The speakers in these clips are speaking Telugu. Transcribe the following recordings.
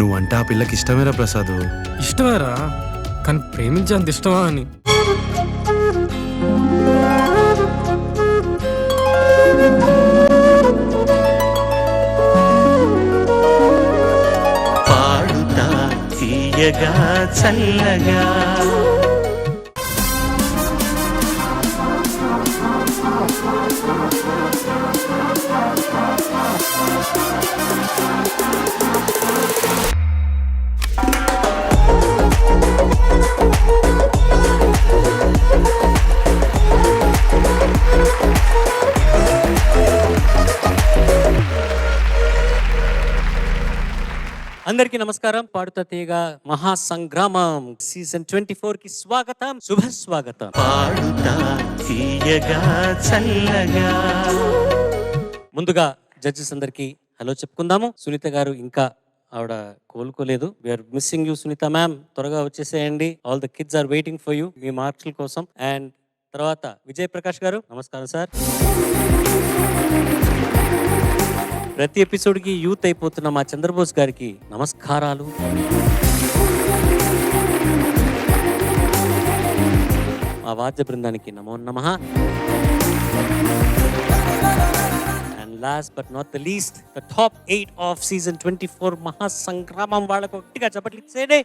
నువ్వంటే ఆ పిల్లకి ఇష్టమేరా ప్రసాద్. ఇష్టమేరా, కానీ ప్రేమించేంత ఇష్టమా అని. పాడుతా తీయగా చల్లగా అందరికీ నమస్కారం. పాడుతా తీయగా మహాసంగ్రామం సీజన్ 24 కి స్వాగతం, శుభ స్వాగతం. పాడుతా తీయగా చల్లగా. ముందుగా జడ్జెస్ అందరికి హలో చెప్పుకుందాము. సునీత గారు ఇంకా ఆవిడ కోలుకోలేదు. We are missing you Sunitha ma'am, త్వరగా వచ్చేసేయండి. All the kids are waiting for you మీ మార్కుల కోసం. అండ్ తర్వాత విజయ్ ప్రకాష్ గారు నమస్కారం సార్. ప్రతి ఎపిసోడ్ కి యూత్ అయిపోతున్న మా చంద్రబోస్ గారికి నమస్కారాలు. మా వాద్య బృందానికి నమో నమః. And last but not the least, the top 8 of season 24 మహాసంగ్రామం వాళ్ళకు ఒకటిగా చెప్పట్లేదే.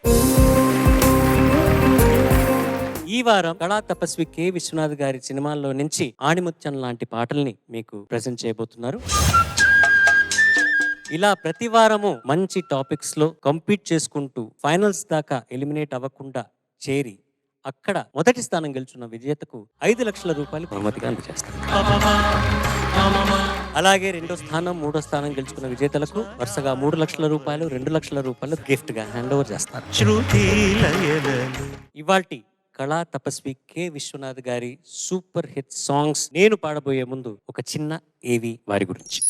ఈ వారం కళా తపస్వి కె విశ్వనాథ్ గారి సినిమాల్లో నుంచి ఆణిముత్యం లాంటి పాటల్ని మీకు ప్రెజెంట్ చేయబోతున్నారు. ఇలా ప్రతి వారము మంచి టాపిక్స్ లో కంపీట్ చేసుకుంటూ ఫైనల్స్ దాకా ఎలిమినేట్ అవ్వకుండా చేరి అక్కడ మొదటి స్థానం గెలుచున్న విజేతకు 5 లక్షల రూపాయలు బహుమతిగా అందజేస్తారు. అలాగే రెండో స్థానం, మూడో స్థానం గెలుచుకున్న విజేతలకు వరుసగా 3 లక్షల రూపాయలు, 2 లక్షల రూపాయలు గిఫ్ట్ గా హ్యాండ్ ఓవర్ చేస్తారు. ఇవాల్టి కళా తపస్వి కె విశ్వనాథ్ గారి సూపర్ హిట్ సాంగ్స్ నేను పాడబోయే ముందు ఒక చిన్న ఏవి వారి గురించి.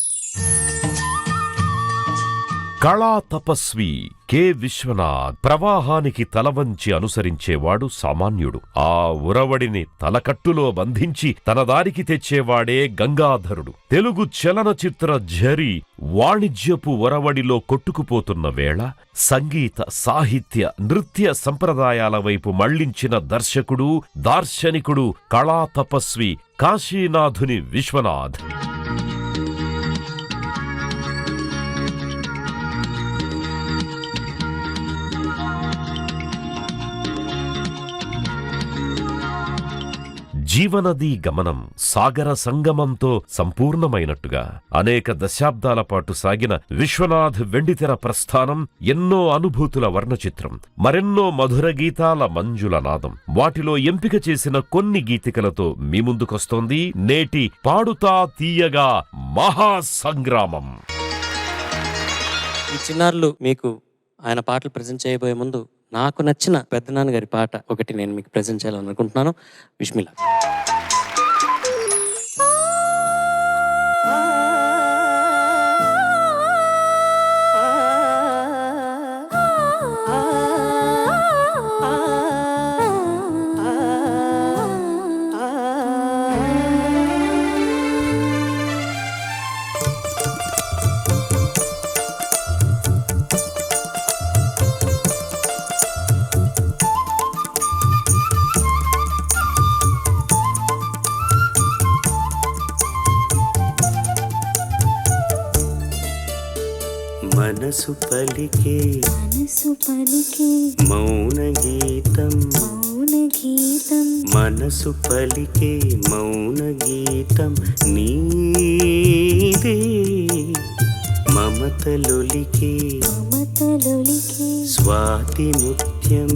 కళా తపస్వి కె విశ్వనాథ్ ప్రవాహానికి తలవంచి అనుసరించేవాడు సామాన్యుడు. ఆ ఉరవడిని తలకట్టులో బంధించి తన దారికి తెచ్చేవాడే గంగాధరుడు. తెలుగు చలనచిత్ర ఝరి వాణిజ్యపు ఒరవడిలో కొట్టుకుపోతున్న వేళ సంగీత, సాహిత్య, నృత్య సంప్రదాయాల వైపు మళ్లించిన దర్శకుడు, దార్శనికుడు కళా తపస్వి కాశీనాథుని విశ్వనాథ్. జీవనదీ గమనం సాగర సంగమంతో సంపూర్ణమైనట్టుగా అనేక దశాబ్దాల పాటు సాగిన విశ్వనాథ్ వెండితెర ప్రస్థానం ఎన్నో అనుభూతుల వర్ణచిత్రం, మరెన్నో మధుర గీతాల మంజుల నాదం. వాటిలో ఎంపిక చేసిన కొన్ని గీతికలతో మీ ముందుకొస్తోంది నేటి పాడుతా తీయగా మహాసంగ్రామం. ఈ చిన్నారులు మీకు ఆయన పాటలు ప్రజెంట్ చేయబోయే ముందు నాకు నచ్చిన పెద్దనాన్న గారి పాట ఒకటి నేను మీకు ప్రజెంట్ చేయాలనుకుంటున్నాను. విష్మిలా. మనసు పలికే మౌన గీతం, మనసు పలికే మౌన గీతం నీదే. మమతలొలికే స్వాతి ముత్యం,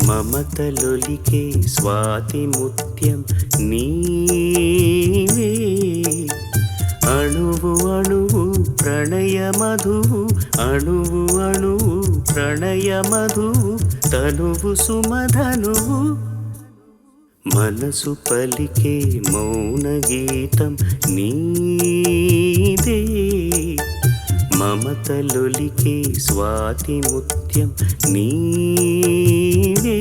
మమతలొలికే స్వాతి ముత్యం నీవే. అణువు అణువు ప్రణయ మధువు, అణువు అణువు ప్రణయ మధువు, తనువు సుమధనువు. మనసు పలికే మౌన గీతం నీదే. మమతలొలికే స్వాతి ముత్యం నీవే.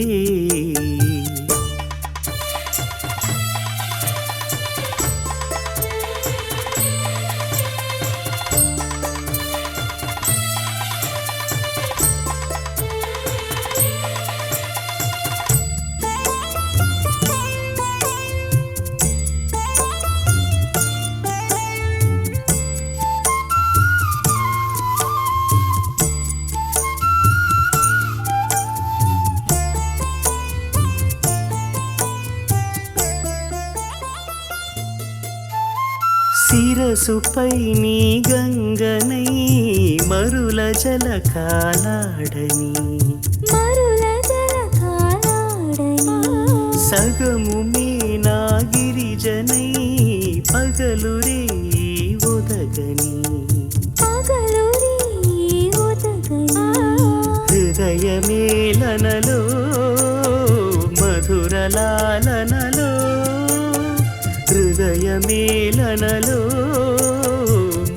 శిరసుపై నీ గంగనై మరుల జల కాలాడని మరుల జలకాలాడని సగము మేనా గిరిజనై పగలు రే ఒదగని పగలు రే ఒదగని హృదయమేలనలో మధురలాలనలో హృదయమేలనలో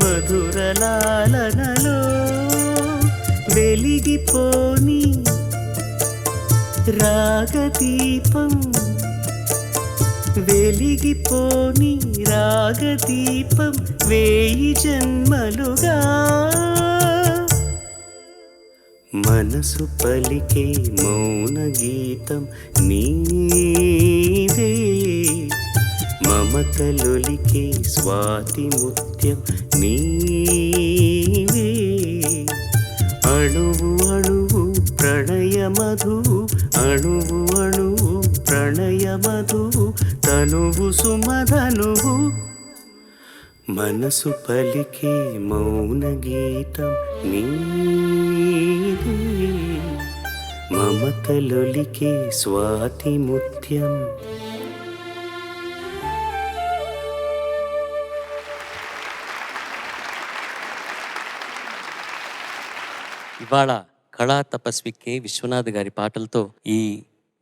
మధురలాలనలో వెలిగిపోని రాగదీపం వెలిగిపోని రాగదీపం వేయి జన్మలుగా మనసు పలికే మౌన గీతం నీవే మమతలొలికే స్వాతి ముత్యం నీవే అణువు అణువు ప్రణయ మధువు అణువు అణువు ప్రణయ మధువు తనువు సుమధనువు మనసు పలికే మౌన గీతం నీవే మమతలొలికే స్వాతి ముత్యం. ఇవాళ కళా తపస్వి కె విశ్వనాథ్ గారి పాటలతో ఈ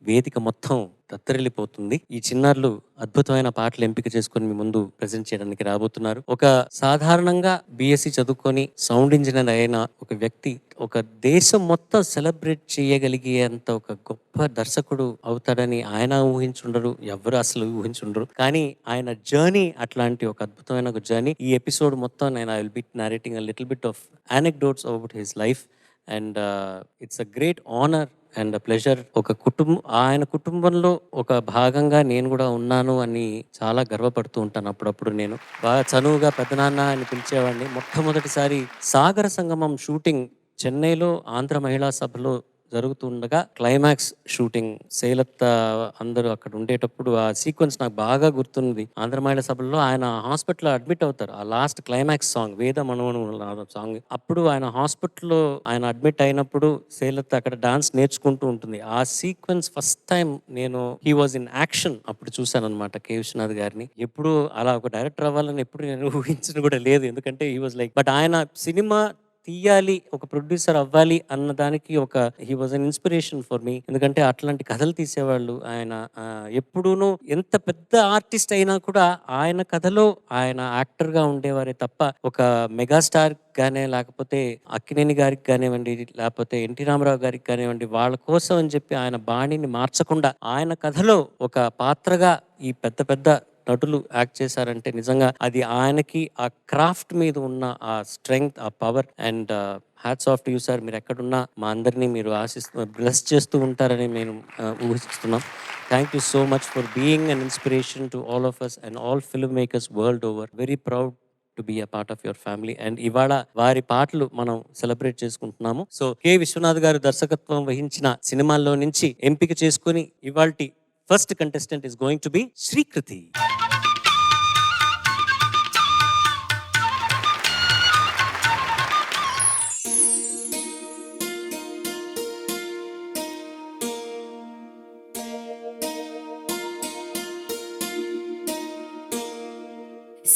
వేదిక మొత్తం తత్తరిల్లిపోతుంది. ఈ చిన్నారులు అద్భుతమైన పాటలు ఎంపిక చేసుకొని మీ ముందు ప్రజెంట్ చేయడానికి రాబోతున్నారు. ఒక సాధారణంగా బిఎస్సి చదువుకొని సౌండ్ ఇంజనీర్ అయిన ఒక వ్యక్తి ఒక దేశం మొత్తం సెలబ్రేట్ చేయగలిగేంత ఒక గొప్ప దర్శకుడు అవుతాడని ఆయన ఊహించుండరు, ఎవరు అసలు ఊహించుండరు. కానీ ఆయన జర్నీ అట్లాంటి ఒక అద్భుతమైన ఒక జర్నీ. ఈ ఎపిసోడ్ మొత్తం నేను I will be narrating a little bit of anecdotes about his life and it's a great honor and pleasure. ఒక ఆయన కుటుంబంలో ఒక భాగంగా నేను కూడా ఉన్నాను అని చాలా గర్వపడుతూ ఉంటాను. అప్పుడప్పుడు నేను బాగా చనువుగా పెద్దనాన్న అని పిలిచేవాడిని. మొట్టమొదటిసారి సాగర సంగమం షూటింగ్ చెన్నైలో ఆంధ్ర మహిళా సభలో జరుగుతుండగా క్లైమాక్స్ షూటింగ్ శైలత్త అందరూ అక్కడ ఉండేటప్పుడు ఆ సీక్వెన్స్ నాకు బాగా గుర్తుంది. ఆంధ్ర మహిళా సభలో ఆయన హాస్పిటల్లో అడ్మిట్ అవుతారు. ఆ లాస్ట్ క్లైమాక్స్ సాంగ్ వేద మనవను సాంగ్ అప్పుడు ఆయన హాస్పిటల్లో ఆయన అడ్మిట్ అయినప్పుడు శైలత్త అక్కడ డాన్స్ నేర్చుకుంటూ ఉంటుంది. ఆ సీక్వెన్స్ ఫస్ట్ టైం నేను హీ వాజ్ ఇన్ యాక్షన్ అప్పుడు చూశాను అనమాట కె విశ్వనాథ్ గారిని. ఎప్పుడు అలా ఒక డైరెక్టర్ అవ్వాలని ఎప్పుడు నేను ఊహించిన కూడా లేదు. ఎందుకంటే హీ వాజ్ లైక్ బట్ ఆయన సినిమా తీయాలి, ఒక ప్రొడ్యూసర్ అవ్వాలి అన్న దానికి ఒక he was an inspiration for me. ఎందుకంటే అట్లాంటి కథలు తీసేవాళ్ళు ఆయన. ఎప్పుడూనూ ఎంత పెద్ద ఆర్టిస్ట్ అయినా కూడా ఆయన కథలో ఆయన యాక్టర్గా ఉండేవారే తప్ప ఒక మెగాస్టార్ గానే లేకపోతే అక్కినేని గారికి కానివ్వండి లేకపోతే ఎన్టీ రామారావు గారికి కానివ్వండి వాళ్ళ కోసం అని చెప్పి ఆయన బాణిని మార్చకుండా ఆయన కథలో ఒక పాత్రగా ఈ పెద్ద పెద్ద నటులు యాక్ట్ చేశారంటే నిజంగా అది ఆయనకి ఆ క్రాఫ్ట్ మీద ఉన్న ఆ స్ట్రెంగ్త్, ఆ power and hats off to you sir. మీరు ఎక్కడున్నా మా అందరినీ మీరు బ్లెస్ చేస్తూ ఉంటారని మేము ఊహిస్తున్నాం. Thank you so much for being an inspiration to all of us and all film makers world over. Very proud to be a part of your family and ఇవాళ వారి పాటలు మనం సెలబ్రేట్ చేసుకుంటున్నాము. సో కె విశ్వనాథ్ గారు దర్శకత్వం వహించిన సినిమాల్లో నుంచి ఎంపిక చేసుకుని ఇవాల్టి first contestant is going to be Srikriti.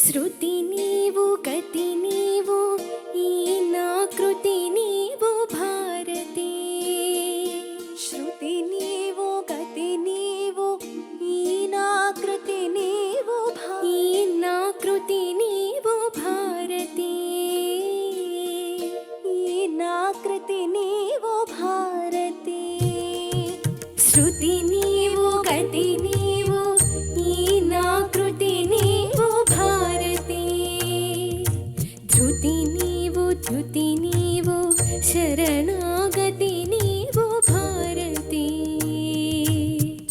శృతి నీవు గతి నీవు ఈ నా కృతి నీవు భారతి. శృతి నీవు గతి నీవు ఈ నా కృతి నీవు ఈ నా కృతి నీవు భారతి. ఈ నా కృతి నీవు భారతి. శృతి నీవు గతి నీవు ఈ నా కృతి నీవు భారతి. ధృతి నీవు ధృతి నీవు శరణాగతి నీవు భారతి.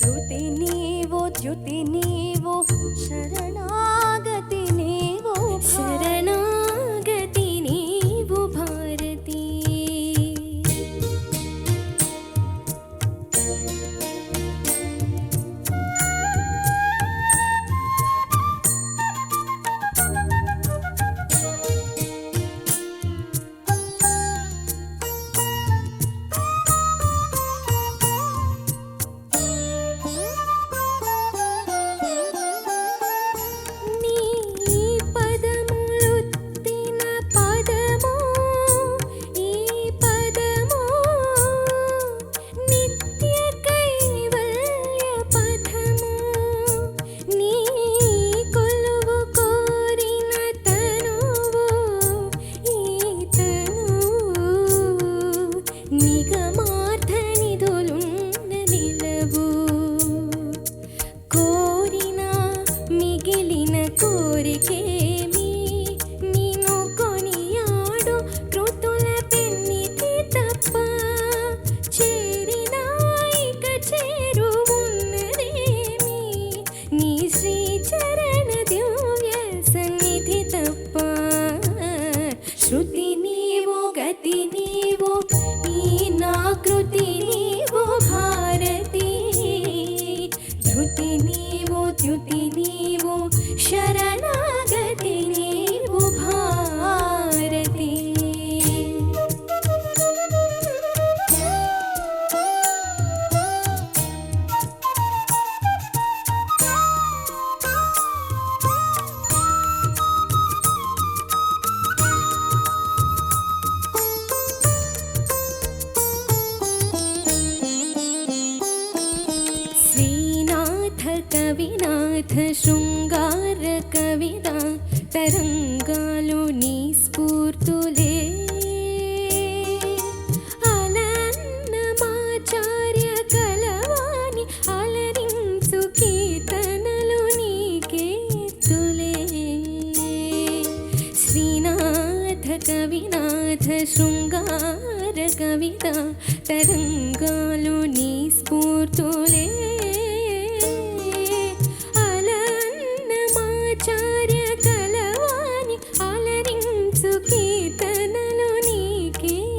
ధృతి నీవు ధృతి నీవు శరణాగతి నీవు శరణాగతి నీవు భారతి. అవతార కవిత తరంగాలు నీ స్ఫూర్తులే అలన్నమాచార్య కలవాణి అలరించు కీర్తనలు నీకేతులే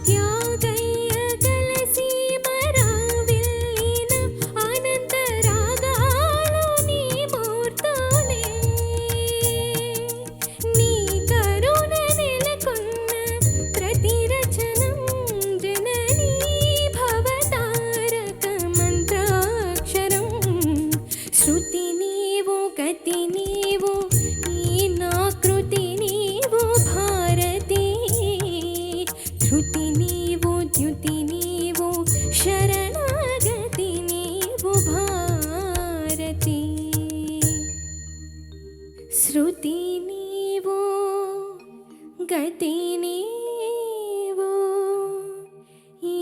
త్యాగయ్య కలసి మరావిల్లిన అనంత రాగాలు నీ మూర్తులే నీ కరుణ నెలకొన్న ప్రతి రచనం జననీ భవతారక మంత్రాక్షరం శృతి నీవు గతి నీవు ఈ నా కృతి నీవు భారతి ధృతి నీవు ద్యుతి నీవు శరణాగతి నీవు భారతి శృతి నీవు గతి నీవు ఈ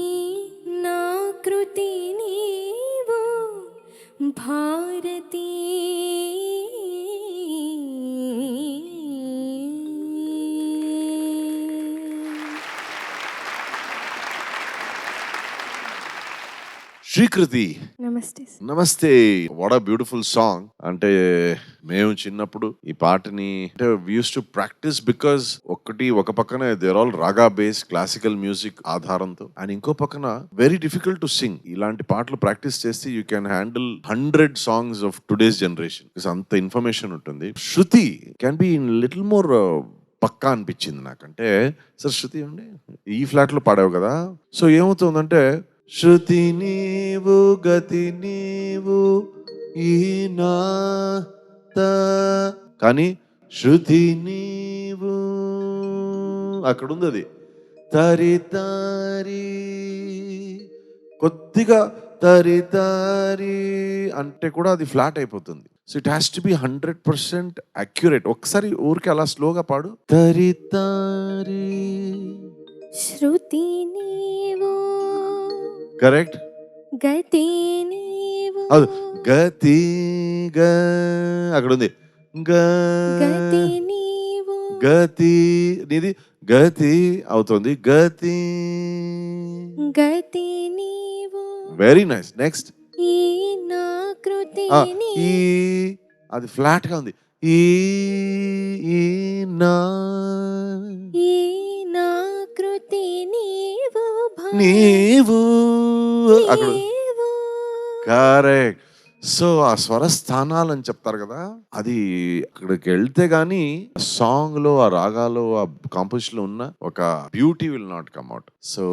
నా కృతి నీవు భారతి శ్రీకృతి నమస్తే నమస్తే. What a beautiful song. అంటే మేము చిన్నప్పుడు ఈ పాటని అంటే యూస్ టు ప్రాక్టీస్ బికాస్ ఒక పక్కన దేర్ ఆల్ రాగా బేస్ క్లాసికల్ మ్యూజిక్ ఆధారంతో అండ్ ఇంకో పక్కన వెరీ డిఫికల్ట్ టు సింగ్. ఇలాంటి పాటలు ప్రాక్టీస్ చేస్తే you can handle 100 songs of today's generation. అంత ఇన్ఫర్మేషన్ ఉంటుంది. Shruti can be in little more పక్కా అనిపించింది నాకంటే. సార్ శృతి అండి ఈ ఫ్లాట్ లో పాడావు కదా, సో ఏమవుతుందంటే శృతి నీవు గతి నీవు ఈ నాత కానీ శృతి నీవు అక్కడ ఉంది అది తరితారి కొద్దిగా తరితారి అంటే కూడా అది ఫ్లాట్ అయిపోతుంది. So it has to be 100% accurate. ఒకసారి ఊరికి అలా స్లోగా పాడు. తరితారి శృతి నీవు కరెక్ట్ గతి నీవు అది గతి గ అక్కడ ఉంది గతి నీవు గతి నీది గతి అవుతుంది గతి గతి నీవు వెరీ నైస్. నెక్స్ట్ ఈ నా కృతి ఈ అది ఫ్లాట్ గా ఉంది. ఈ ఈ నా ఈ నా కృతి నీవు నీవు అక్కడ నీవు కరెక్ట్. సో ఆ స్వరస్థానాలు అని చెప్తారు కదా, అది అక్కడికి వెళ్తే గానీ సాంగ్ లో ఆ రాగాలో ఆ కాంపోజిషన్ లో ఉన్న ఒక beauty will not come out. So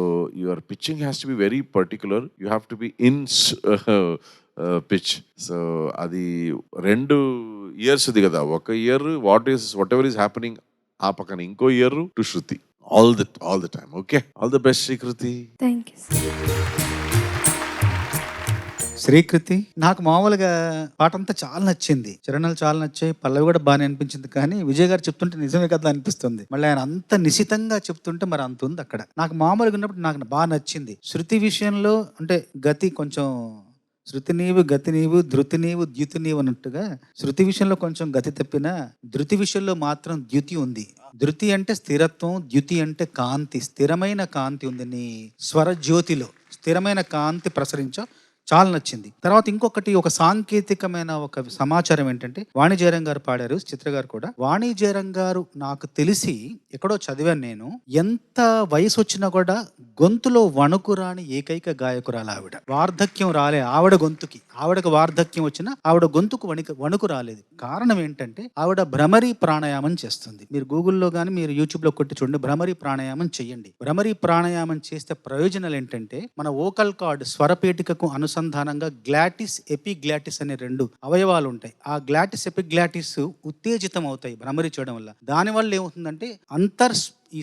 your pitching has to be very particular. You have to be in pitch. So అది 2 ఇయర్స్ ఉంది కదా, ఒక year what ever is happening, ఆ పక్కన ఇంకో year to Shruti. All the time. Okay, all the best Srikriti. Thank you Srikriti నాకు మామూలుగా పాట అంతా చాలా నచ్చింది, చరణాలు చాలా నచ్చాయి, పల్లవి కూడా బాగానే అనిపించింది. కానీ విజయ్ గారు చెప్తుంటే నిజమే కదా అనిపిస్తుంది. మళ్ళీ ఆయన అంత నిశితంగా చెప్తుంటే మరి అంత ఉంది అక్కడ. నాకు మామూలుగా ఉన్నప్పుడు నాకు బాగా నచ్చింది. శృతి విషయంలో అంటే గతి కొంచెం శృతి నీవు గతి నీవు ధృతి నీవు ద్యుతి నీవు అన్నట్టుగా శృతి విషయంలో కొంచెం గతి తప్పిన ధృతి విషయంలో మాత్రం ద్యుతి ఉంది. ధృతి అంటే స్థిరత్వం, ద్యుతి అంటే కాంతి, స్థిరమైన కాంతి ఉంది నీ స్వర జ్యోతిలో, స్థిరమైన కాంతి ప్రసరించో చాలా నచ్చింది. తర్వాత ఇంకొకటి ఒక సాంకేతికమైన ఒక సమాచారం ఏంటంటే వాణి జయరాం గారు పాడారు, చిత్ర గారు కూడా. వాణి జయరాం గారు నాకు తెలిసి ఎక్కడో చదివాను నేను, ఎంత వయసు వచ్చినా కూడా గొంతులో వణుకు రాని ఏకైక గాయకురాలు ఆవిడ. వార్ధక్యం రాలే ఆవిడ గొంతుకి, ఆవిడకు వార్ధక్యం వచ్చినా ఆవిడ గొంతుకు వణుకు రాలేదు. కారణం ఏంటంటే ఆవిడ భ్రమరీ ప్రాణాయామం చేస్తుంది. మీరు గూగుల్లో కానీ మీరు యూట్యూబ్లో కొట్టి చూడండి, భ్రమరీ ప్రాణాయామం చెయ్యండి. భ్రమరీ ప్రాణాయామం చేస్తే ప్రయోజనాలు ఏంటంటే మన వోకల్ కార్డ్ స్వరపేటికకు అనుసంధానంగా గ్లాటిస్ ఎపిగ్లాటిస్ అనే 2 అవయవాలు ఉంటాయి. ఆ గ్లాటిస్ ఎపిగ్లాటిస్ ఉత్తేజితం అవుతాయి భ్రమరీ చేయడం వల్ల. దానివల్ల ఏమవుతుందంటే ఈ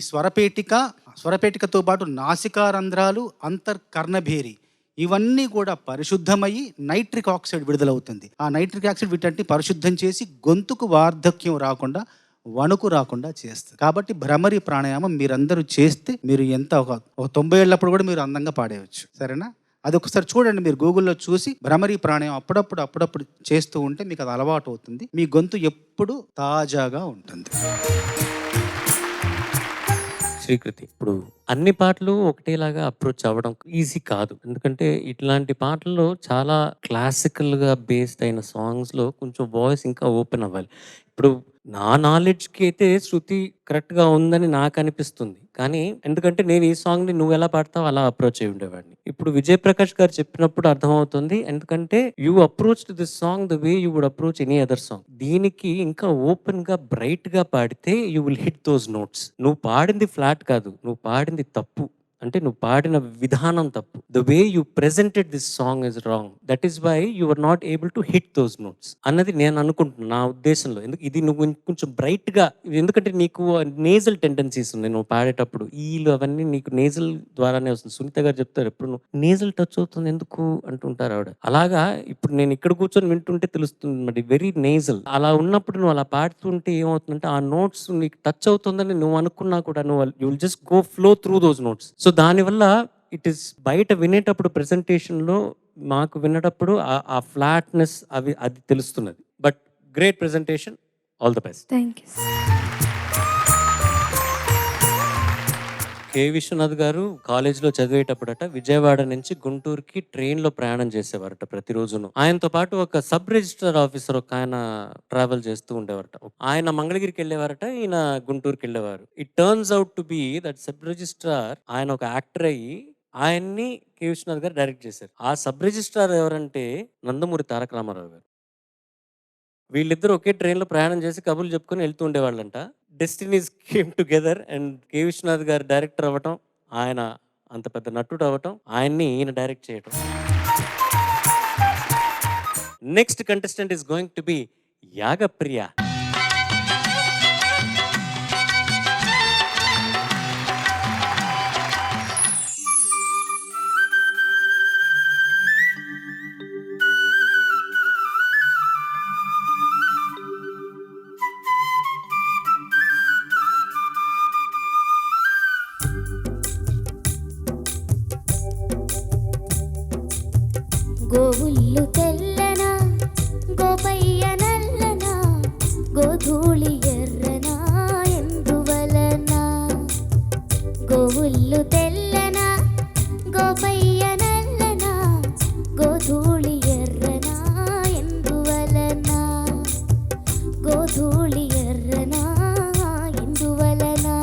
స్వరపేటికతో పాటు నాసికా రంధ్రాలు, అంతర్కర్ణభేరి ఇవన్నీ కూడా పరిశుద్ధమయ్యి నైట్రిక్ ఆక్సైడ్ విడుదలవుతుంది. ఆ నైట్రిక్ ఆక్సైడ్ వీటంటే పరిశుద్ధం చేసి గొంతుకు వార్ధక్యం రాకుండా, వణుకు రాకుండా చేస్తుంది. కాబట్టి భ్రమరీ ప్రాణాయామం మీరందరూ చేస్తే మీరు ఎంత ఒక 90 ఏళ్ళప్పుడు కూడా మీరు అందంగా పాడేయచ్చు. సరేనా? అది ఒకసారి చూడండి, మీరు గూగుల్లో చూసి భ్రమరీ ప్రాణాయామం అప్పుడప్పుడు చేస్తూ ఉంటే మీకు అది అలవాటు అవుతుంది. మీ గొంతు ఎప్పుడు తాజాగా ఉంటుంది. శ్రీకృతి, ఇప్పుడు అన్ని పాటలు ఒకటేలాగా అప్రోచ్ అవ్వడం ఈజీ కాదు. ఎందుకంటే ఇట్లాంటి పాటల్లో చాలా క్లాసికల్గా బేస్డ్ అయిన సాంగ్స్లో కొంచెం వాయిస్ ఇంకా ఓపెన్ అవ్వాలి. ఇప్పుడు నా నాలెడ్జ్కి అయితే శృతి కరెక్ట్గా ఉందని నాకు అనిపిస్తుంది. కానీ ఎందుకంటే నేను ఈ సాంగ్ని నువ్వు ఎలా పాడతావు అలా అప్రోచ్ అయి ఉండేవాడిని. ఇప్పుడు విజయ్ ప్రకాష్ గారు చెప్పినప్పుడు అర్థమవుతుంది. ఎందుకంటే you approach this song the way you would approach any other song. దీనికి ఇంకా ఓపెన్ గా బ్రైట్ గా పాడితే you will hit those notes. నువ్వు పాడింది ఫ్లాట్ కాదు, నువ్వు పాడింది తప్పు. అంటే నువ్వు పాడిన విధానం తప్పు. The way you presented this song is wrong. That is why you are not able to hit those notes అన్నది నేను అనుకుంటున్నాను నా ఉద్దేశంలో. ఇది నువ్వు కొంచెం బ్రైట్ గా, ఎందుకంటే నీకు నేజల్ టెండెన్సీస్ ఉన్నాయి నువ్వు పాడేటప్పుడు. ఈలు అవన్నీ నీకు నేజల్ ద్వారానే వస్తుంది. సునీత గారు చెప్తారు ఎప్పుడు నువ్వు నేజల్ టచ్ అవుతుంది ఎందుకు అంటుంటారు ఆవిడ. అలాగా ఇప్పుడు నేను ఇక్కడ కూర్చొని వింటుంటే తెలుస్తుంది మరి వెరీ నేజల్. అలా ఉన్నప్పుడు నువ్వు అలా పాడుతుంటే ఏమవుతుందంటే ఆ నోట్స్ నీకు టచ్ అవుతుందని నువ్వు అనుకున్నా కూడా నువ్వు you will just go flow through those notes. So దానివల్ల ఇట్ ఈస్ బయట వినేటప్పుడు ప్రెజెంటేషన్లో మాకు వినేటప్పుడు ఆ ఫ్లాట్నెస్ అది తెలుస్తున్నది. But great presentation, all the best. Thank you. K Viswanath గారు కాలేజ్లో చదివేటప్పుడట విజయవాడ నుంచి గుంటూరుకి ట్రైన్లో ప్రయాణం చేసేవారట ప్రతిరోజును. ఆయనతో పాటు ఒక సబ్ రిజిస్టర్ ఆఫీసర్ ఒక ఆయన ట్రావెల్ చేస్తూ ఉండేవారట. ఆయన మంగళగిరికి వెళ్ళేవారట, ఈయన గుంటూరుకి వెళ్ళేవారు. It turns out to be that sub registrar ఆయన ఒక యాక్టర్ అయ్యి ఆయన్ని కె విశ్వనాథ్ గారు డైరెక్ట్ చేశారు. ఆ సబ్ రిజిస్ట్రార్ ఎవరంటే నందమూరి తారక రామారావు గారు. వీళ్ళిద్దరు ఒకే ట్రైన్లో ప్రయాణం చేసి కబుర్లు చెప్పుకొని వెళ్తూ ఉండేవాళ్ళంట. Destinies came together and K Viswanath గారు డైరెక్టర్ అవ్వటం, ఆయన అంత పెద్ద నటుడు అవ్వటం, ఆయన్ని ఈయన డైరెక్ట్ చేయటం. Next contestant is going to be Yagapriya. గోవుల్లు తెల్లనా గోపయ్య నల్లనా గోధూళి ఎర్రనా ఎందువలనా. గోవుల్లు తెల్లనా గోపయ్య నల్లనా గోధూళి ఎర్రనా ఎందువలనా. గోధూళి ఎర్రనా ఎందువలనా.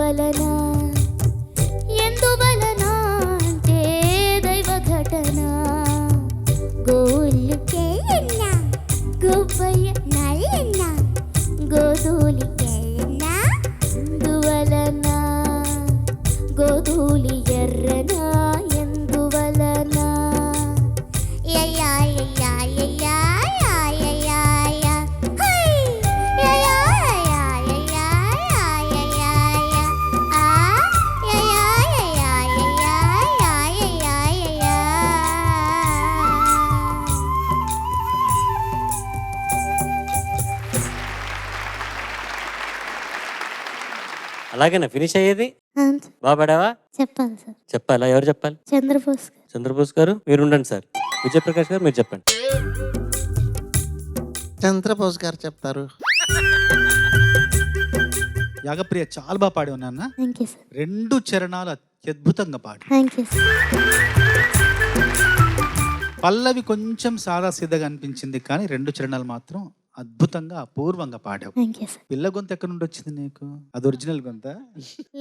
ఎందువలన ఎందువలన అంటే దైవ ఘటన గోవులకెళ్ళిన గోపయ్య నల్లన్న గోధూలికెళ్ళిన ఎందువలన గోధూలి ఎర్రన ఎందువలన యయా యయా యయా యయా యయా హై యయా యయా యయా యయా ఆ యయా యయా యయా యయా యయా అలాగేనా ఫినిష్ అయ్యేది? అవును సార్. బాగా పాడావా? చెప్పాలి సార్. చెప్పాలా? ఎవరు చెప్పాలి? చంద్రబోస్ గారు. చంద్రబోస్ గారు మీరు ఉండండి సార్. విజయప్రకాష్ గారు మీరు చెప్పండి. చంద్రబోస్ గారు చెప్తారు. యాగప్రియ చాలా బాగా పాడి నాన్న. Thank you sir. 2 చరణాలు అత్యద్భుతంగా పాడు. Thank you sir. పల్లవి కొంచెం సాదాసీదాగా అనిపించింది కానీ 2 చరణాలు మాత్రం అద్భుతంగా అపూర్వంగా పాడావు. Thank you sir. పిల్ల గొంతు ఎక్కడి నుండి వచ్చింది నీకు? అది ఒరిజినల్ గొంత?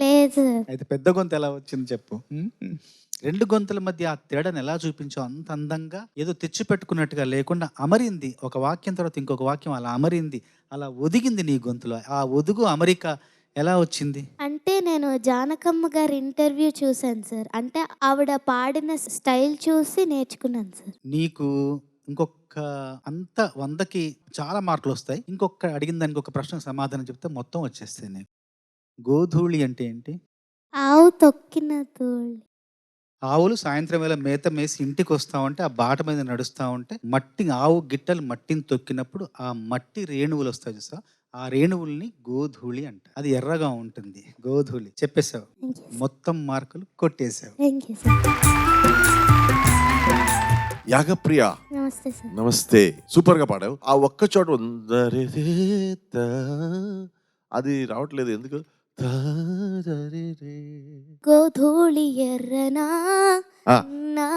లేదు సార్. అయితే పెద్ద గొంతు ఎలా వచ్చింది చెప్పు. 2 గొంతుల మధ్య ఆ తేడాను ఎలా చూపించావు? అంత అందంగా ఏదో తెచ్చి పెట్టుకున్నట్టుగా లేకుండా అమరింది. ఒక వాక్యం తర్వాత ఇంకొక వాక్యం అలా అమరింది, అలా ఒదిగింది నీ గొంతులో. ఆ ఒదుగు అమరిక ఎలా వచ్చింది? అంటే నేను జానకమ్మ గారి ఇంటర్వ్యూ చూశాను సార్. అంటే ఆవిడ పాడిన స్టైల్ చూసి నేర్చుకున్నాను సార్. నీకు ఇంకొక అంత 100కి చాలా మార్కులు వస్తాయి. ఇంకొక అడిగిన దానికి ఒక ప్రశ్నకు సమాధానం చెప్తే మొత్తం వచ్చేస్తాయి నీకు. గోధూళి అంటే ఏంటి? ఆవు తొక్కిన తోళి. ఆవులు సాయంత్రం వేళ మేత మేసి ఇంటికి వస్తా ఉంటే ఆ బాట మీద నడుస్తూ ఉంటే ఆవు గిట్టలు మట్టిని తొక్కినప్పుడు ఆ మట్టి రేణువులు వస్తాయి చూసా, ఆ రేణువుల్ని గోధూళి అంట. అది ఎర్రగా ఉంటుంది. గోధూళి చెప్పేశావు. Thank you sir. మొత్తం మార్కులు కొట్టేశావు. Thank you sir. యాగప్రియ నమస్తే సార్. నమస్తే. సూపర్ గా పాడావు. ఆ ఒక్క చోట అది రావట్లేదు ఎందుకు? గోధూళి ఎర్రనా ఆ. నా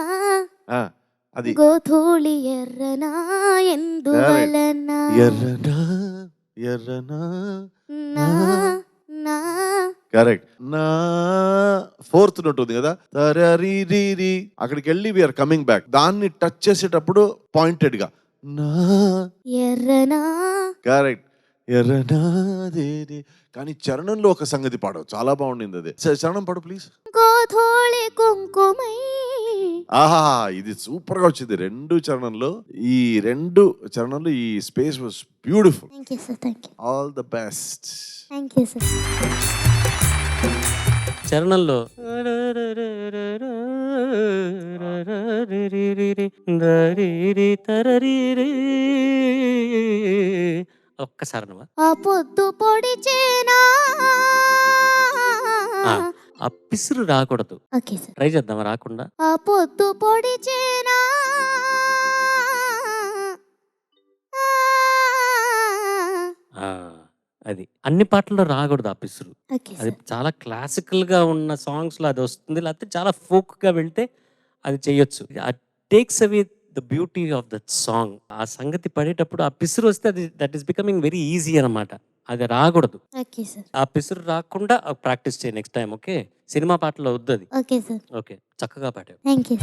అది గోధూళి ఎర్రనా ఎందువలన ఎర్రనా ఎర్రనా నా నా కరెక్ట్. నా 4th నోట్ ఉంది కదా, తరరీరీ. అక్కడికి వెళ్ళి వీఆర్ కమింగ్ బ్యాక్. దాన్ని టచ్ చేసేటప్పుడు పాయింటెడ్ గా నా ఎర్రనా. కరెక్ట్. ఎర్రనాదేరి. కానీ చరణంలో ఒక సంగతి పాడవు, చాలా బాగుండింది అది. చరణం పాడు ప్లీజ్. గోధూళి కుంకుమై. ఆహా, ఇది సూపర్ గా వచ్చింది 2 చరణంలో. ఈ 2 చరణంలో ఈ space was beautiful. Thank you sir. Thank you. All the best. Thank you sir. చరణంలో ఒక్కసారి ఆ పొద్దు పొడిచేనా. ఆ పిసురు రాకూడదు. Okay sir. ట్రై చేద్దాం రాకుండా. ఆ పొద్దు పొడిచేనా. అది అన్ని పాటల్లో రాకూడదు ఆ పిసురు. ఓకే అది సార్. చాలా క్లాసికల్ గా ఉన్న సాంగ్స్ లో అది వస్తుంది, లేకపోతే చాలా ఫోక్ గా వెళ్తే అది చేయొచ్చు. Takes away the beauty of that song. ఆ సంగతి పడేటప్పుడు ఆ పిసురు వస్తే అది that is becoming very easy అన్నమాట. అది రాకూడదు. Okay sir. ఆ పిసురు రాకుండా ప్రాక్టీస్ చేయి నెక్స్ట్ టైం. ఓకే, సినిమా పాటలో వద్దు అది. Okay sir. ఓకే, చక్కగా పాడావు. Thank you.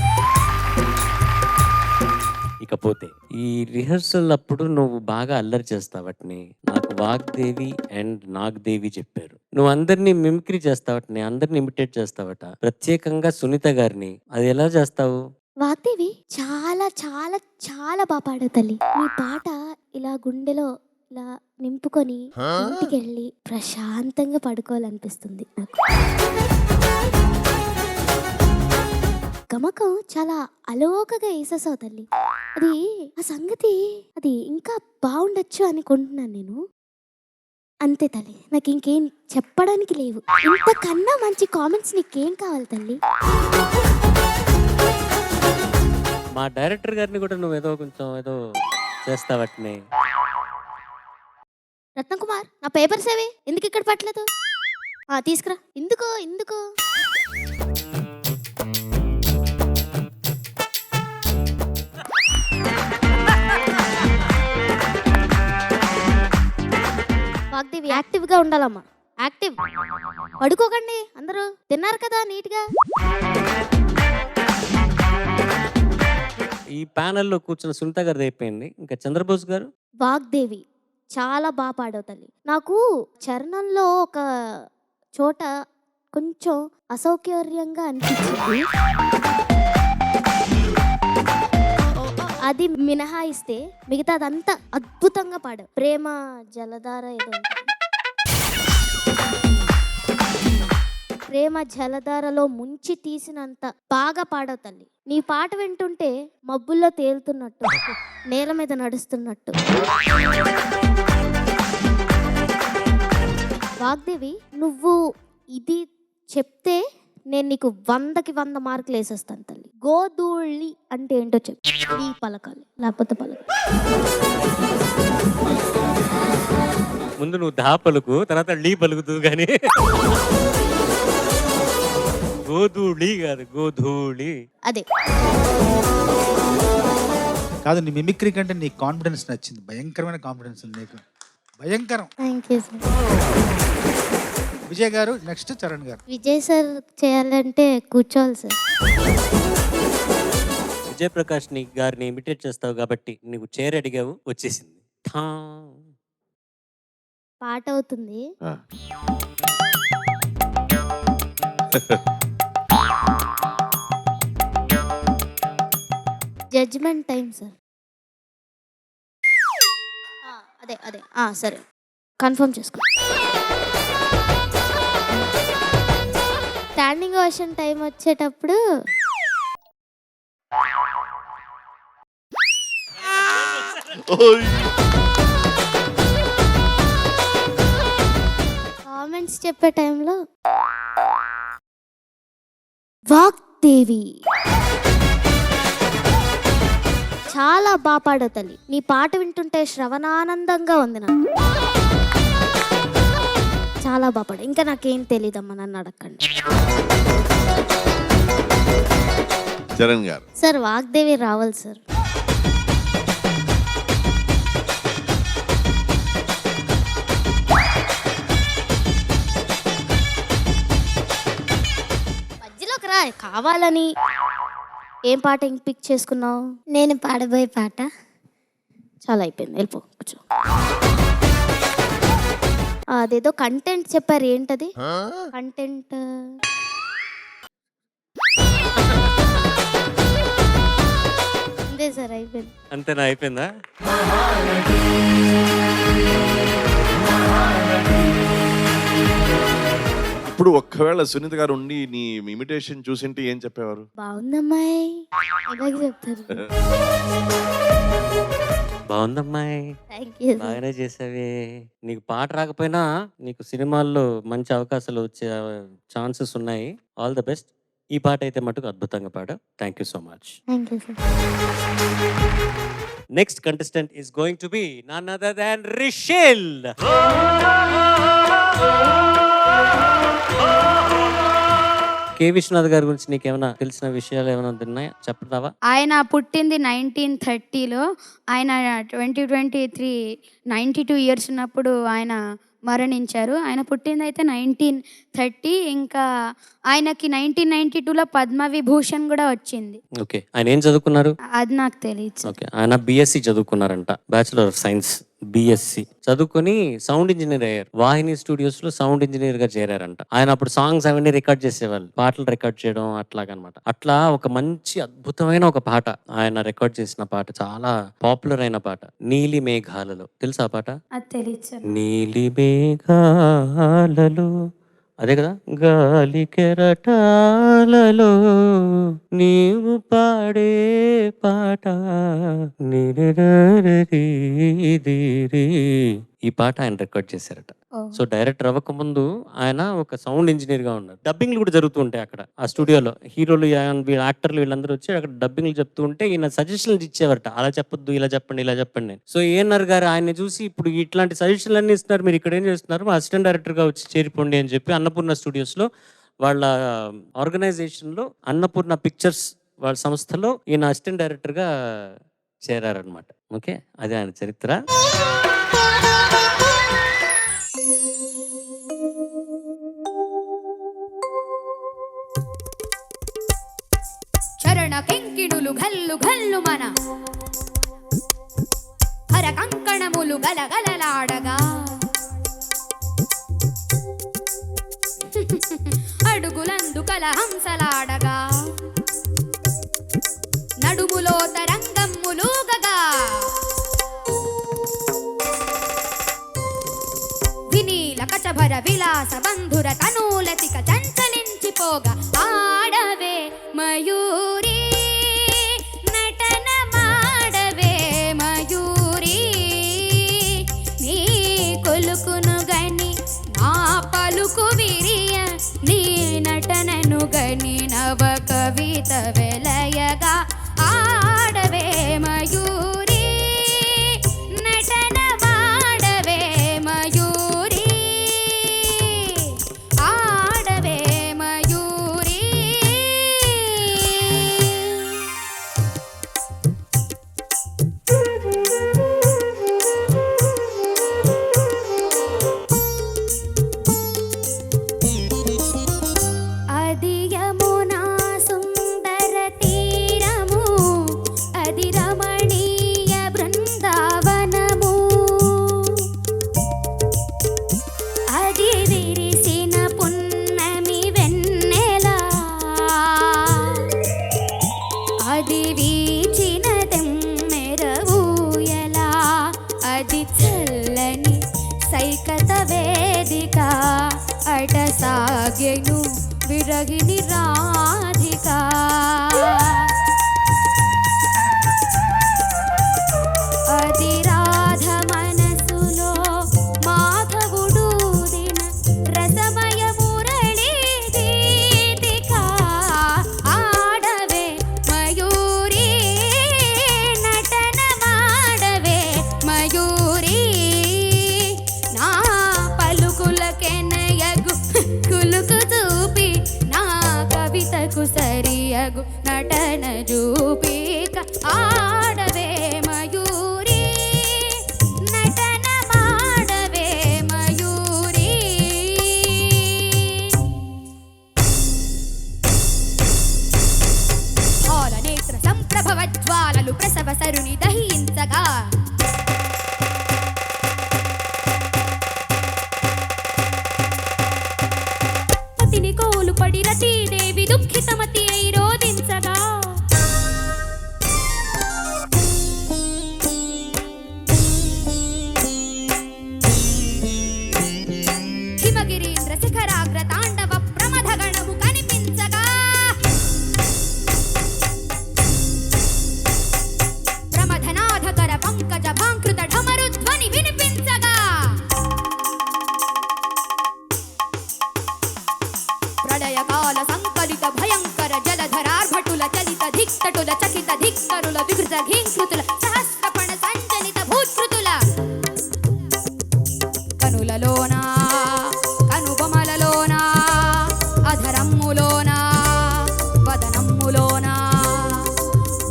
ఇకపోతే ఈ రిహర్సల్ అప్పుడు నువ్వు బాగా అల్లరి చేస్తావట్ని నాకు వాగ్దేవి అండ్ నాగదేవి చెప్పారు. నువ్వు అందరినీ మిమిక్రీ చేస్తావట్ని, అందరిని ఇమిటేట్ చేస్తావట, ప్రత్యేకంగా సునీత గారిని. అది ఎలా చేస్తావు? వాగ్దేవి చాలా చాలా చాలా బాగా పాడావు తల్లి. నీ పాట ఇలా గుండెలో ఇలా నింపుకొని ఇంటికి వెళ్ళి ప్రశాంతంగా పడుకోవాలనిపిస్తుంది నాకు. గమకం చాలా అలోకగా వేసేసావు తల్లి. అది ఆ సంగతి అది ఇంకా బాగుండొచ్చు అనుకుంటున్నాను నేను. అంతే తల్లి, నాకు ఇంకేం చెప్పడానికి లేవు. ఇంతకన్నా మంచి కామెంట్స్ నీకేం కావాలి తల్లి? మా డైరెక్టర్ గారిని కూడా నువ్వు ఏదో కొంచెం ఏదో చేస్తావట్నే. రత్నకుమార్, నా పేపర్స్ ఏవి? ఎందుకు ఇక్కడ పట్టలేదు? తీసుకురా. ఎందుకో ఎందుకో వాగ్దేవి యాక్టివ్ గా ఉండాలమ్మా. యాక్టివ్. పడుకోకండి అందరూ, తిన్నారు కదా నీట్గా. ఈ ప్యానెల్లో కూర్చున్న సునీత గారిది అయిపోయింది. ఇంకా చంద్రబోస్ గారు. వాగ్దేవి చాలా బాగా పాడావు తల్లి. నాకు చరణంలో ఒక చోట కొంచెం అసౌకర్యంగా అనిపించింది. అది మినహాయిస్తే మిగతాదంతా అద్భుతంగా పాడావు. ప్రేమ జలధార ఏదో ఉంటుంది. ప్రేమ జలధారలో ముంచి తీసినంత బాగా పాడావు తల్లి. నీ పాట వింటుంటే మబ్బుల్లో తేలుతున్నట్టు, నేల మీద నడుస్తున్నట్టు. వాగ్దేవి, నువ్వు ఇది చెప్తే నేను నీకు 100కి 100 మార్కులు వేసేస్తాను తల్లి. గోధూళి అంటే ఏంటో చెప్పు. ఈ పలకాలి లేకపోతే పలకాలి. ముందు నువ్వు దా పలుకు, తర్వాత ళీ పలుకుతూ కానీ గోధూళి కాదు, గోధూళి. అదే కాదు, నీ మిమిక్రీ కంటే నీ కాన్ఫిడెన్స్ నచ్చింది. భయంకరమైన కాన్ఫిడెన్స్ ఉంది నీకు, భయంకరం. Thank you sir. విజయ్ గారు, నెక్స్ట్ చరణ్ గారు. విజయ్ సార్ చేయాలంటే కూర్చోవాలి సార్. విజయప్రకాష్ ని గారిని ఇమిటేట్ చేస్తావు కాబట్టి నీకు చైర్ అడిగావు, వచ్చేసింది. ఠా. పాట అవుతుంది. ఆ. Judgement time sir. అదే అదే సరే, కన్ఫర్మ్ చేసుకో. స్టాండింగ్ ఓషన్ టైం వచ్చేటప్పుడు కామెంట్స్ చెప్పే టైంలో వాగ్దేవి చాలా బాగా పాడావు తల్లి. నీ పాట వింటుంటే శ్రవణానందంగా ఉంది నాకు. చాలా బాగా పాడు. ఇంకా నాకేం తెలీదమ్మా, నన్ను అడగండి. చరణ్ గారు. సార్ వాగ్దేవి రావాలి సార్. మధ్యలోకి రా కావాలని. ఏం పాట ఇంక పిక్ చేసుకున్నావు? నేను పాడబోయే పాట చాలా అయిపోయింది, వెళ్ళిపో కూర్చో. అదేదో కంటెంట్ చెప్పారు, ఏంటది కంటెంట్? అంతే సార్, అయిపోయింది. అంతేనా? అయిపోయిందా? ఇప్పుడు ఒక్కవేళ సునీత గారు ఉండి నీ ఇమిటేషన్ చూసింటే ఏం చెప్పేవారు? బాగుందమ్మాయి ఇలాగే చెప్తారు. బాగుందమ్మాయి, థ్యాంక్ యూ. బాగానే చేసావే. నీకు పాట రాకపోయినా నీకు సినిమాల్లో మంచి అవకాశాలు వచ్చే ఛాన్సెస్ ఉన్నాయి. All the best. ఈ పాట అయితే మటుకు అద్భుతంగా పాడావు. Thank you so much. Thank you sir. Next contestant is going to be none other than Rishil. K Viswanath గారి గురించి నీకేమైనా తెలిసిన విషయాలు ఏమైనా ఉన్నాయా, చెప్తావా? ఆయన పుట్టింది 1930లో. ఆయన 2023 92 ఇయర్స్ ఉన్నప్పుడు ఆయన మరణించారు. ఆయన పుట్టింది అయితే 1930. ఇంకా ఆయనకి 1992లో పద్మవిభూషణ్ కూడా వచ్చింది. ఓకే, ఆయన ఏం చదువుకున్నారు? అది నాకు తెలియదు. ఓకే, ఆయన బిఎస్సి చదువుకున్నారంట, బ్యాచులర్ ఆఫ్ సైన్స్ బిఎస్సి చదువుకొని సౌండ్ ఇంజనీర్ అయ్యారు. వాహిని స్టూడియోస్ లో సౌండ్ ఇంజనీర్ గా చేరారంట. ఆయన అప్పుడు సాంగ్స్ అవన్నీ రికార్డ్ చేసేవాళ్ళు, పాటలు రికార్డ్ చేయడం అట్లాగనమాట. అట్లా ఒక మంచి అద్భుతమైన ఒక పాట ఆయన రికార్డ్ చేసిన పాట, చాలా పాపులర్ అయిన పాట, నీలి మేఘాలలో. తెలుసా ఆ పాట? అది తెలియదు. నీలి మేఘాలలో, అదే కదా, గాలి కెరటాలలో నీవు పాడే పాట. ఈ పాట ఆయన రికార్డ్ చేశారట. సో డైరెక్టర్ అవ్వకముందు ఆయన ఒక సౌండ్ ఇంజనీర్ గా ఉన్నారు. డబ్బింగ్లు కూడా జరుగుతూ ఉంటాయి అక్కడ ఆ స్టూడియోలో. హీరోలు యాక్టర్లు వీళ్ళందరూ వచ్చి అక్కడ డబ్బింగ్లు చెప్తూ ఉంటే ఈయన సజెషన్లు ఇచ్చేవారట, అలా చెప్పొద్దు, ఇలా చెప్పండి, ఇలా చెప్పండి నేను. సో ఏఎన్ఆర్ గారు ఆయన్ని చూసి ఇప్పుడు ఇట్లాంటి సజెషన్లు అన్ని ఇస్తున్నారు, మీరు ఇక్కడ ఏం చేస్తున్నారు, మా అసిస్టెంట్ డైరెక్టర్ గా వచ్చి చేరిపోండి అని చెప్పి అన్నపూర్ణ స్టూడియోస్ లో వాళ్ళ ఆర్గనైజేషన్ లో అన్నపూర్ణ పిక్చర్స్ వాళ్ళ సంస్థలో ఈయన అసిస్టెంట్ డైరెక్టర్ గా చేరారనమాట. ఓకే, అదే ఆయన చరిత్ర. కంకణ కింకిణులు గల్లు గల్లు మన హర కంకణములు గలగలలాడగా అడుగులందు కలహంసలాడగా నడుములో తరంగమ్ములుగగా వినీల కచభర విలాస బంధుర తనూలతిక చంచలించిపోగా ఆడవే మయూరి నటన మాడవే మయూరి నీ కొలుకును గని నా పలుకు విరియ నీ నటనను గని నవ కవిత వెలయగా ఆడవే మయూరి నటన మాడవే మయూరి ఆడవే మయూరి అది యమునా సుందర తీరము అది రమణీయ బృందావనము అది విరిసిన పున్నమి వెన్నెల అది వీచిన తెమ్మెర ఊయల అది చల్లని సైకత వేదిక అట సాగెను విరగిని రాధిక అది రాధ మనసులో మాధవుడు దిన రసమయ మురళీ గీతిక ఆడవే మయూరి నటన మాడవే మయూరి నా పలుకులకెనయగు కులుకు చూపి నా కవితకు సరియగు నటన చూపిక ఆడవే మయూరి నటన మాడవే మయూరి నేత్ర సంప్రభవ జ్వాలలు ప్రసవ సరుని దహించగా పతిని కోలు పడి రతీదేవి దుఃఖితమతి అయి రోదించగా హిమగిరీంద్ర శిఖరాగ్ర తాండవ ప్రమథ గణము కనిపించగా ప్రమథనాథకర పంకజ భాంకృత ఢమరు ధ్వని వినిపించగా ప్రళయకాల సంకలిత భయంకర జలధరార్భటుల చలిత ధిక్తటుల చకిత ధిక్కరుల వికృత ఘీంకృతుల సహస్రపణ సంచలిత భూత్కృతుల కనులలోన కనుబొమలలోన అధరమ్ములోన వదనమ్ములోన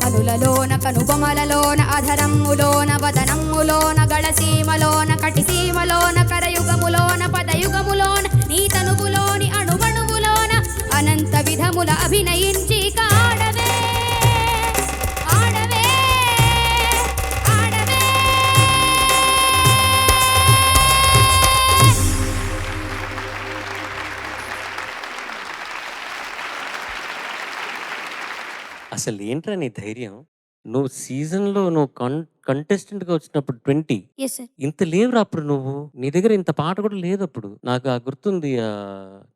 కనులలోన కనుబొమలలోన అధరమ్ములోన వదనమ్ములోన గళసీమలోన కటిసీమలోన కరయుగములోన పదయుగములోన నీ తనువులోని అణువణువులోన అనంత విధముల అభినయించి కాడవే ఆడవే ఆడవే అసలు ఏంట్రా నీ ధైర్యం? నువ్వు సీజన్‌లో నువ్వు కంటెస్టెంట్‌గా వచ్చినప్పుడు 20 yes sir ఇంత లేవురా అప్పుడు నువ్వు. నీ దగ్గర ఇంత పాట కూడా లేదప్పుడు. నాకు గుర్తుంది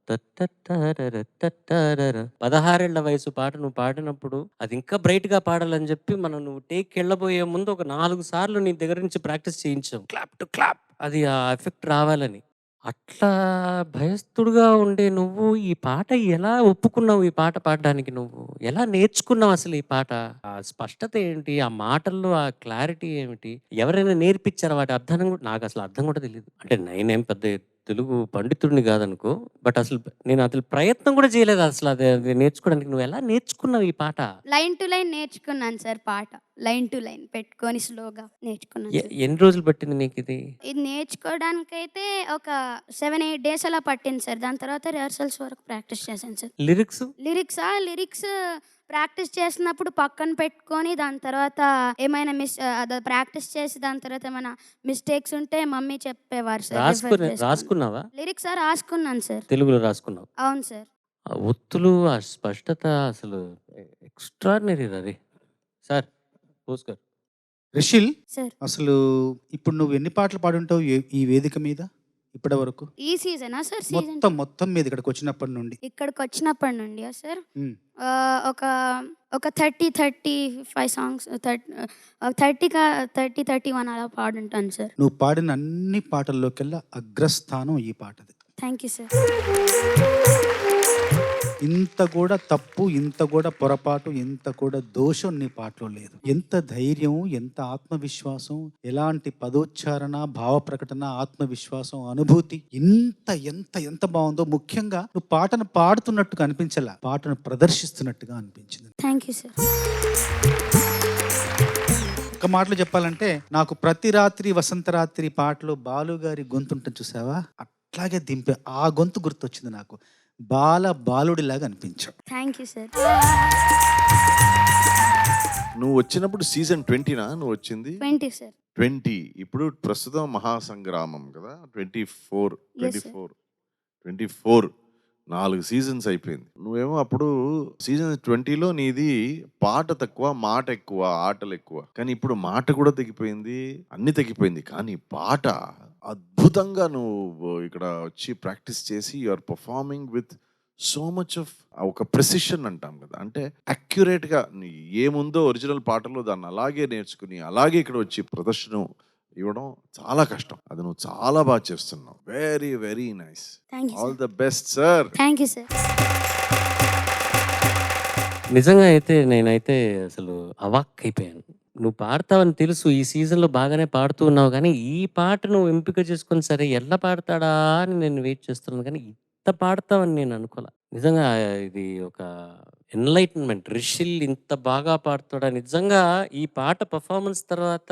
16 ఏళ్ల వయసు పాట నువ్వు పాడినప్పుడు అది ఇంకా బ్రైట్‌గా పాడాలని చెప్పి నువ్వు టేక్‌కెళ్ళబోయే ముందు ఒక 4 సార్లు నీ దగ్గర నుంచి ప్రాక్టీస్ చేయించాం. క్లాప్ టు క్లాప్ అది ఆ ఎఫెక్ట్ రావాలని. అట్లా భయస్థుడుగా ఉండే నువ్వు ఈ పాట ఎలా ఒప్పుకున్నావు? ఈ పాట పాడడానికి నువ్వు ఎలా నేర్చుకున్నావు అసలు ఈ పాట? ఆ స్పష్టత ఏంటి? ఆ మాటల్లో ఆ క్లారిటీ ఏమిటి? ఎవరైనా నేర్పించారా? వాటి అర్థం కూడా నాకు అసలు అర్థం కూడా తెలియదు. అంటే నేనేం పెద్ద తెలుగు పండితుడిని కాదనుకో. బట్ నేను అసలు ప్రయత్నం కూడా చేయలేదు అసలు అది నేర్చుకోవడానికి. నువ్వు ఎలా నేర్చుకున్నావు ఈ పాట? లైన్ టు లైన్ నేర్చుకున్నాను సార్ పాట. లైన్ టు లైన్ పెట్టుకొని స్లోగా నేర్చుకున్నాను సార్. ఎన్ని రోజులు పట్టింది నీకు ఇది? ఇది నేర్చుకోవడానికైతే ఒక 7-8 డేస్ అలా పట్టింది సార్. దాని తర్వాత రిహర్సల్స్ వరకు ప్రాక్టీస్ చేశాను సార్. లిరిక్స్ లిరిక్స్ ప్రాక్టీస్ చేసినప్పుడు పక్కన పెట్టుకొని దాని తర్వాత ఏమైనా ప్రాక్టీస్ చేసి దాని తర్వాత ఏమైనా మిస్టేక్స్ ఉంటే మమ్మీ చెప్పేవారు సార్. రాసుకున్నావా? లిరిక్స్ రాసుకున్నాను సార్. తెలుగులో రాసుకున్నావు? అవును సార్. ఆ ఒత్తులు, ఆ స్పష్టత అసలు ఎక్స్ట్రాడినరీ అది. సార్ భాస్కర్. రిషిల్, సార్. అసలు ఇప్పుడు నువ్వు ఎన్ని పాటలు పాడుంటావు ఈ వేదిక మీద ఇప్పటి వరకు? ఈ సీజనా సార్? సీజన్ మొత్తం మీద ఇక్కడికి వచ్చినప్పటి నుండి? ఇక్కడికి వచ్చినప్పటి నుండి సార్ ఉమ్. ఒక 35 సాంగ్స్ 31 అలా పాడుంటాను సార్. నువ్వు పాడిన అన్ని పాటల్లోకెల్లా అగ్రస్థానం ఈ పాటది. Thank you sir. ఇంత కూడా తప్పు, ఇంత కూడా పొరపాటు, ఇంత కూడా దోషం నీ పాటలో లేదు. ఎంత ధైర్యం, ఎంత ఆత్మవిశ్వాసం, ఎలాంటి పదోచ్చారణ, భావ ప్రకటన, ఆత్మవిశ్వాసం, అనుభూతి, ఎంత ఎంత ఎంత బాగుందో. ముఖ్యంగా నువ్వు పాటను పాడుతున్నట్టుగా అనిపించలా, పాటను ప్రదర్శిస్తున్నట్టుగా అనిపించింది. Thank you sir. ఒక మాటలో చెప్పాలంటే నాకు ప్రతి రాత్రి వసంతరాత్రి పాటలో బాలుగారి గొంతు ఉంటుంది చూసావా, అట్లాగే దింపే ఆ గొంతు గుర్తొచ్చింది నాకు. బాలుడిలాగా అనిపించావు. Thank you sir. నువ్వు వచ్చినప్పుడు సీజన్ 20నా నువ్వు వచ్చింది? 20 సార్. 20. ఇప్పుడు ప్రస్తుతం మహాసంగ్రామం కదా, 24 4 సీజన్స్ అయిపోయింది. నువ్వేమో అప్పుడు సీజన్ 20లో నీది పాట తక్కువ, మాట ఎక్కువ, ఆటలు ఎక్కువ. కానీ ఇప్పుడు మాట కూడా తగ్గిపోయింది, అన్ని తగ్గిపోయింది. కానీ పాట అద్భుతంగా నువ్వు ఇక్కడ వచ్చి ప్రాక్టీస్ చేసి you are performing with so much of ఒక ప్రెసిషన్ అంటాం కదా, అంటే అక్యురేట్గా ఏముందో ఒరిజినల్ పాటలో దాన్ని అలాగే నేర్చుకుని అలాగే ఇక్కడ వచ్చి ప్రదర్శన ఇవ్వడం చాలా కష్టం. అది నువ్వు చాలా బాగా చేస్తున్నావు. Very very nice. All the best sir. Thank you sir. నిజంగా అయితే నేనైతే అసలు అవాక్ అయిపోయాను. నువ్వు పాడతావని తెలుసు, ఈ సీజన్లో బాగానే పాడుతూ ఉన్నావు, కానీ ఈ పాట నువ్వు ఎంపిక చేసుకొని సరే ఎలా పాడతాడా అని నేను వెయిట్ చేస్తున్నాను, కానీ ఇంత పాడతావని నేను అనుకోలే. నిజంగా ఇది ఒక ఎన్లైటన్మెంట్. రిషిల్ ఇంత బాగా పాడుతాడా? నిజంగా ఈ పాట పర్ఫార్మెన్స్ తర్వాత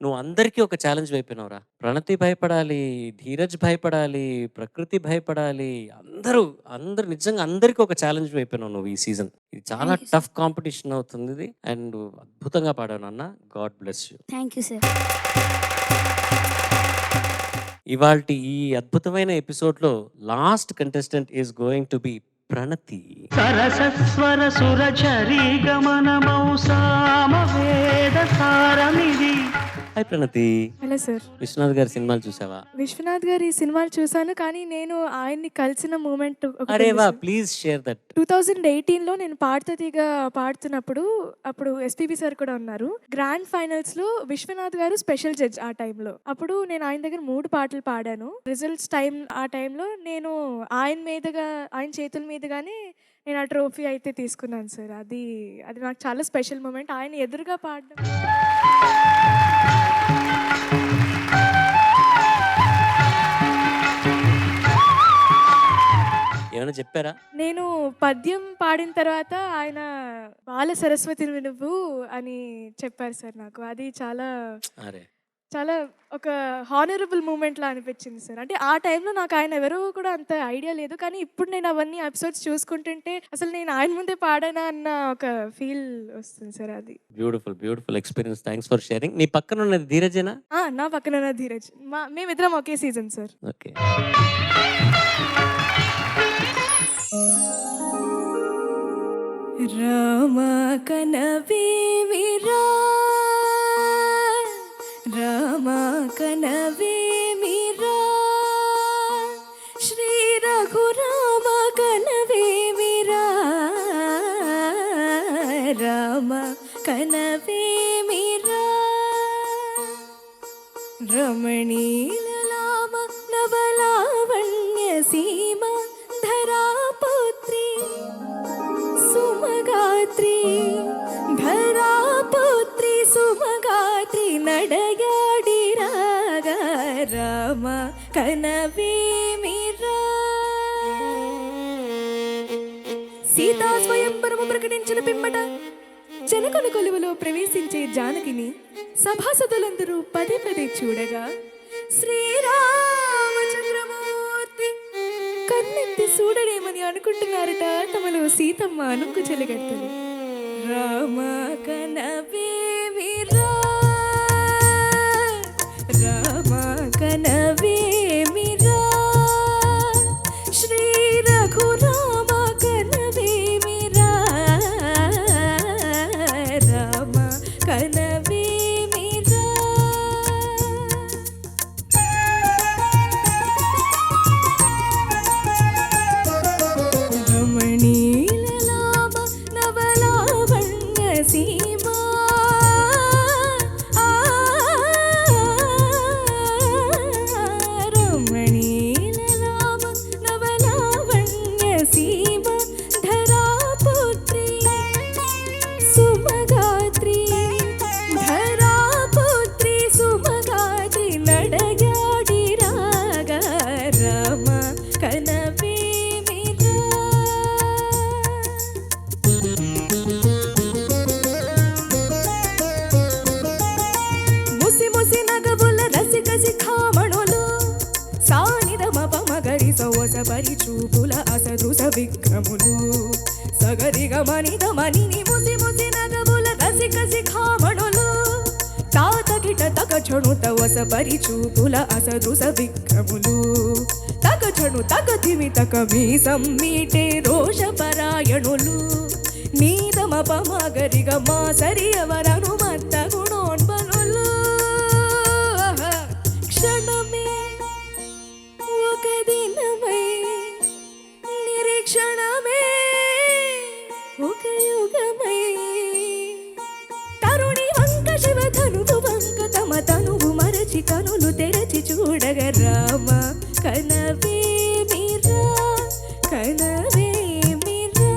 నువ్వు అందరికీ ఒక ఛాలెంజ్ అయిపోయినావురా. ప్రణతి భయపడాలి, ధీరజ్ భయపడాలి, ప్రకృతి భయపడాలి, అందరూ నిజంగా అందరికీ ఒక ఛాలెంజ్ అయిపోయినావు నువ్వు ఈ సీజన్. ఇది చాలా టఫ్ కాంపిటీషన్ అవుతుంది ఇది. అండ్ అద్భుతంగా పాడావు నాన్న. God bless you. Thank you sir. ఇవాల్టి ఈ అద్భుతమైన ఎపిసోడ్లో last contestant is going to be Pranathi. సరసస్వర సురచరీ గమనమౌ సామవేద సారమిది. Hi Pranathi. Hello sir. Viswanath గారి సినిమాలు చూసావా? విశ్వనాథ్ గారి సినిమాలు చూసాను, కానీ నేను ఆయన్ని కలిసిన మూమెంట్ అరే వా, ప్లీజ్ షేర్ దట్. 2018లో నేను పాడుతీగా పాడుతున్నప్పుడు అప్పుడు ఎస్పీబీ సార్ కూడా ఉన్నారు. గ్రాండ్ ఫైనల్స్ లో విశ్వనాథ్ గారు స్పెషల్ జడ్జ్ ఆ టైంలో. అప్పుడు నేను ఆయన దగ్గర 3 పాటలు పాడాను. రిజల్ట్స్ ఆ టైంలో నేను ఆయన చేతుల మీదుగానే నేను ఆ ట్రోఫీ అయితే తీసుకున్నాను సార్. అది నాకు చాలా స్పెషల్ మూమెంట్. ఆయన ఎదురుగా పాడడం. ఏమైనా చెప్పారా? నేను పద్యం పాడిన తర్వాత ఆయన బాల సరస్వతి నువ్వు అని చెప్పారు సార్ నాకు. అది చాలా చాలా ఒక హానరబుల్ మూమెంట్ లా అనిపించింది సార్. అంటే ఆ టైంలో నాకు ఆయన ఎవరో కూడా అంత ఐడియా లేదు, కానీ ఇప్పుడు నేను అవన్నీ ఎపిసోడ్స్ చూసుకుంటుంటే అసలు నేను ఆయన ముందే పాడానా అన్న ఒక ఫీల్ వస్తుంది సార్. అది beautiful experience. Thanks for sharing. నీ పక్కన ఉన్నది ధీరజేనా? నా పక్కన ఉన్న ధీరజ్. మేమిద్దరం ఒకే సీజన్ సార్. ఓకే. రామ కనవేమిరా, రామ కనవేమిరా, శ్రీ రఘురామ కనవేమిరా, రామ కనవేమిరా, రమణీలలామ నవలావణ్య సీమ ధరాపుత్రి సుమగాత్రి, ధరాపుత్రి సుమగాత్రి నడయాడి రాగా, రామ కనవేమిరా. సీతా స్వయంవరము ప్రకటించిన పిమ్మట జనకుని కొలువులో ప్రవేశించే జానకిని సభాసదులందరూ పదే పదే చూడగా శ్రీరామచంద్రమూర్తి కన్నెత్తి చూడడేమని అనుకుంటున్నారట తమలో సీతమ్మ అనుకు చెలగట్టలు. రామ కనవేమిరా రామ కనవేమిరా శ్రీ రఘురామ కనవేమిరా రామ కనవేమిరా రమణీలలామ నవలావణ్య సీమా రమణీలలామ నవలావణ్య సీమా ధరాపుత్రి సుమగాత్రి ధరాపుత్రి సుమగాత్రి నడయాడి రాగ రామ కనవేమిరా ముసి ముసి నగబుల రసిక శిఖామణులు సానిద మప మగరి సవస పరి చూపుల అసదృశ విక్రములు సగరి గమనిద మణిని ముసి ముసి నగబుల రసిక శిఖామణులు తాత కిట తక క్షణు తవస పరి చూపుల అసదృశ విక్రములు తక క్షణు తక ధిమి తక మీ సమ్మీటే రోష పరాయణులు నీదమ పమగరిగ మా సరి అవరను మత్త గుణోన్బనులు క్షణమే ఒక దినమై నిరీక్షణమే ఒక యుగమై తరుణి వంక శివధనువు వంక తమ తనువు మరచి కనులు తెరచి చూడగ రామ కనవేమిరా కనవేమిరా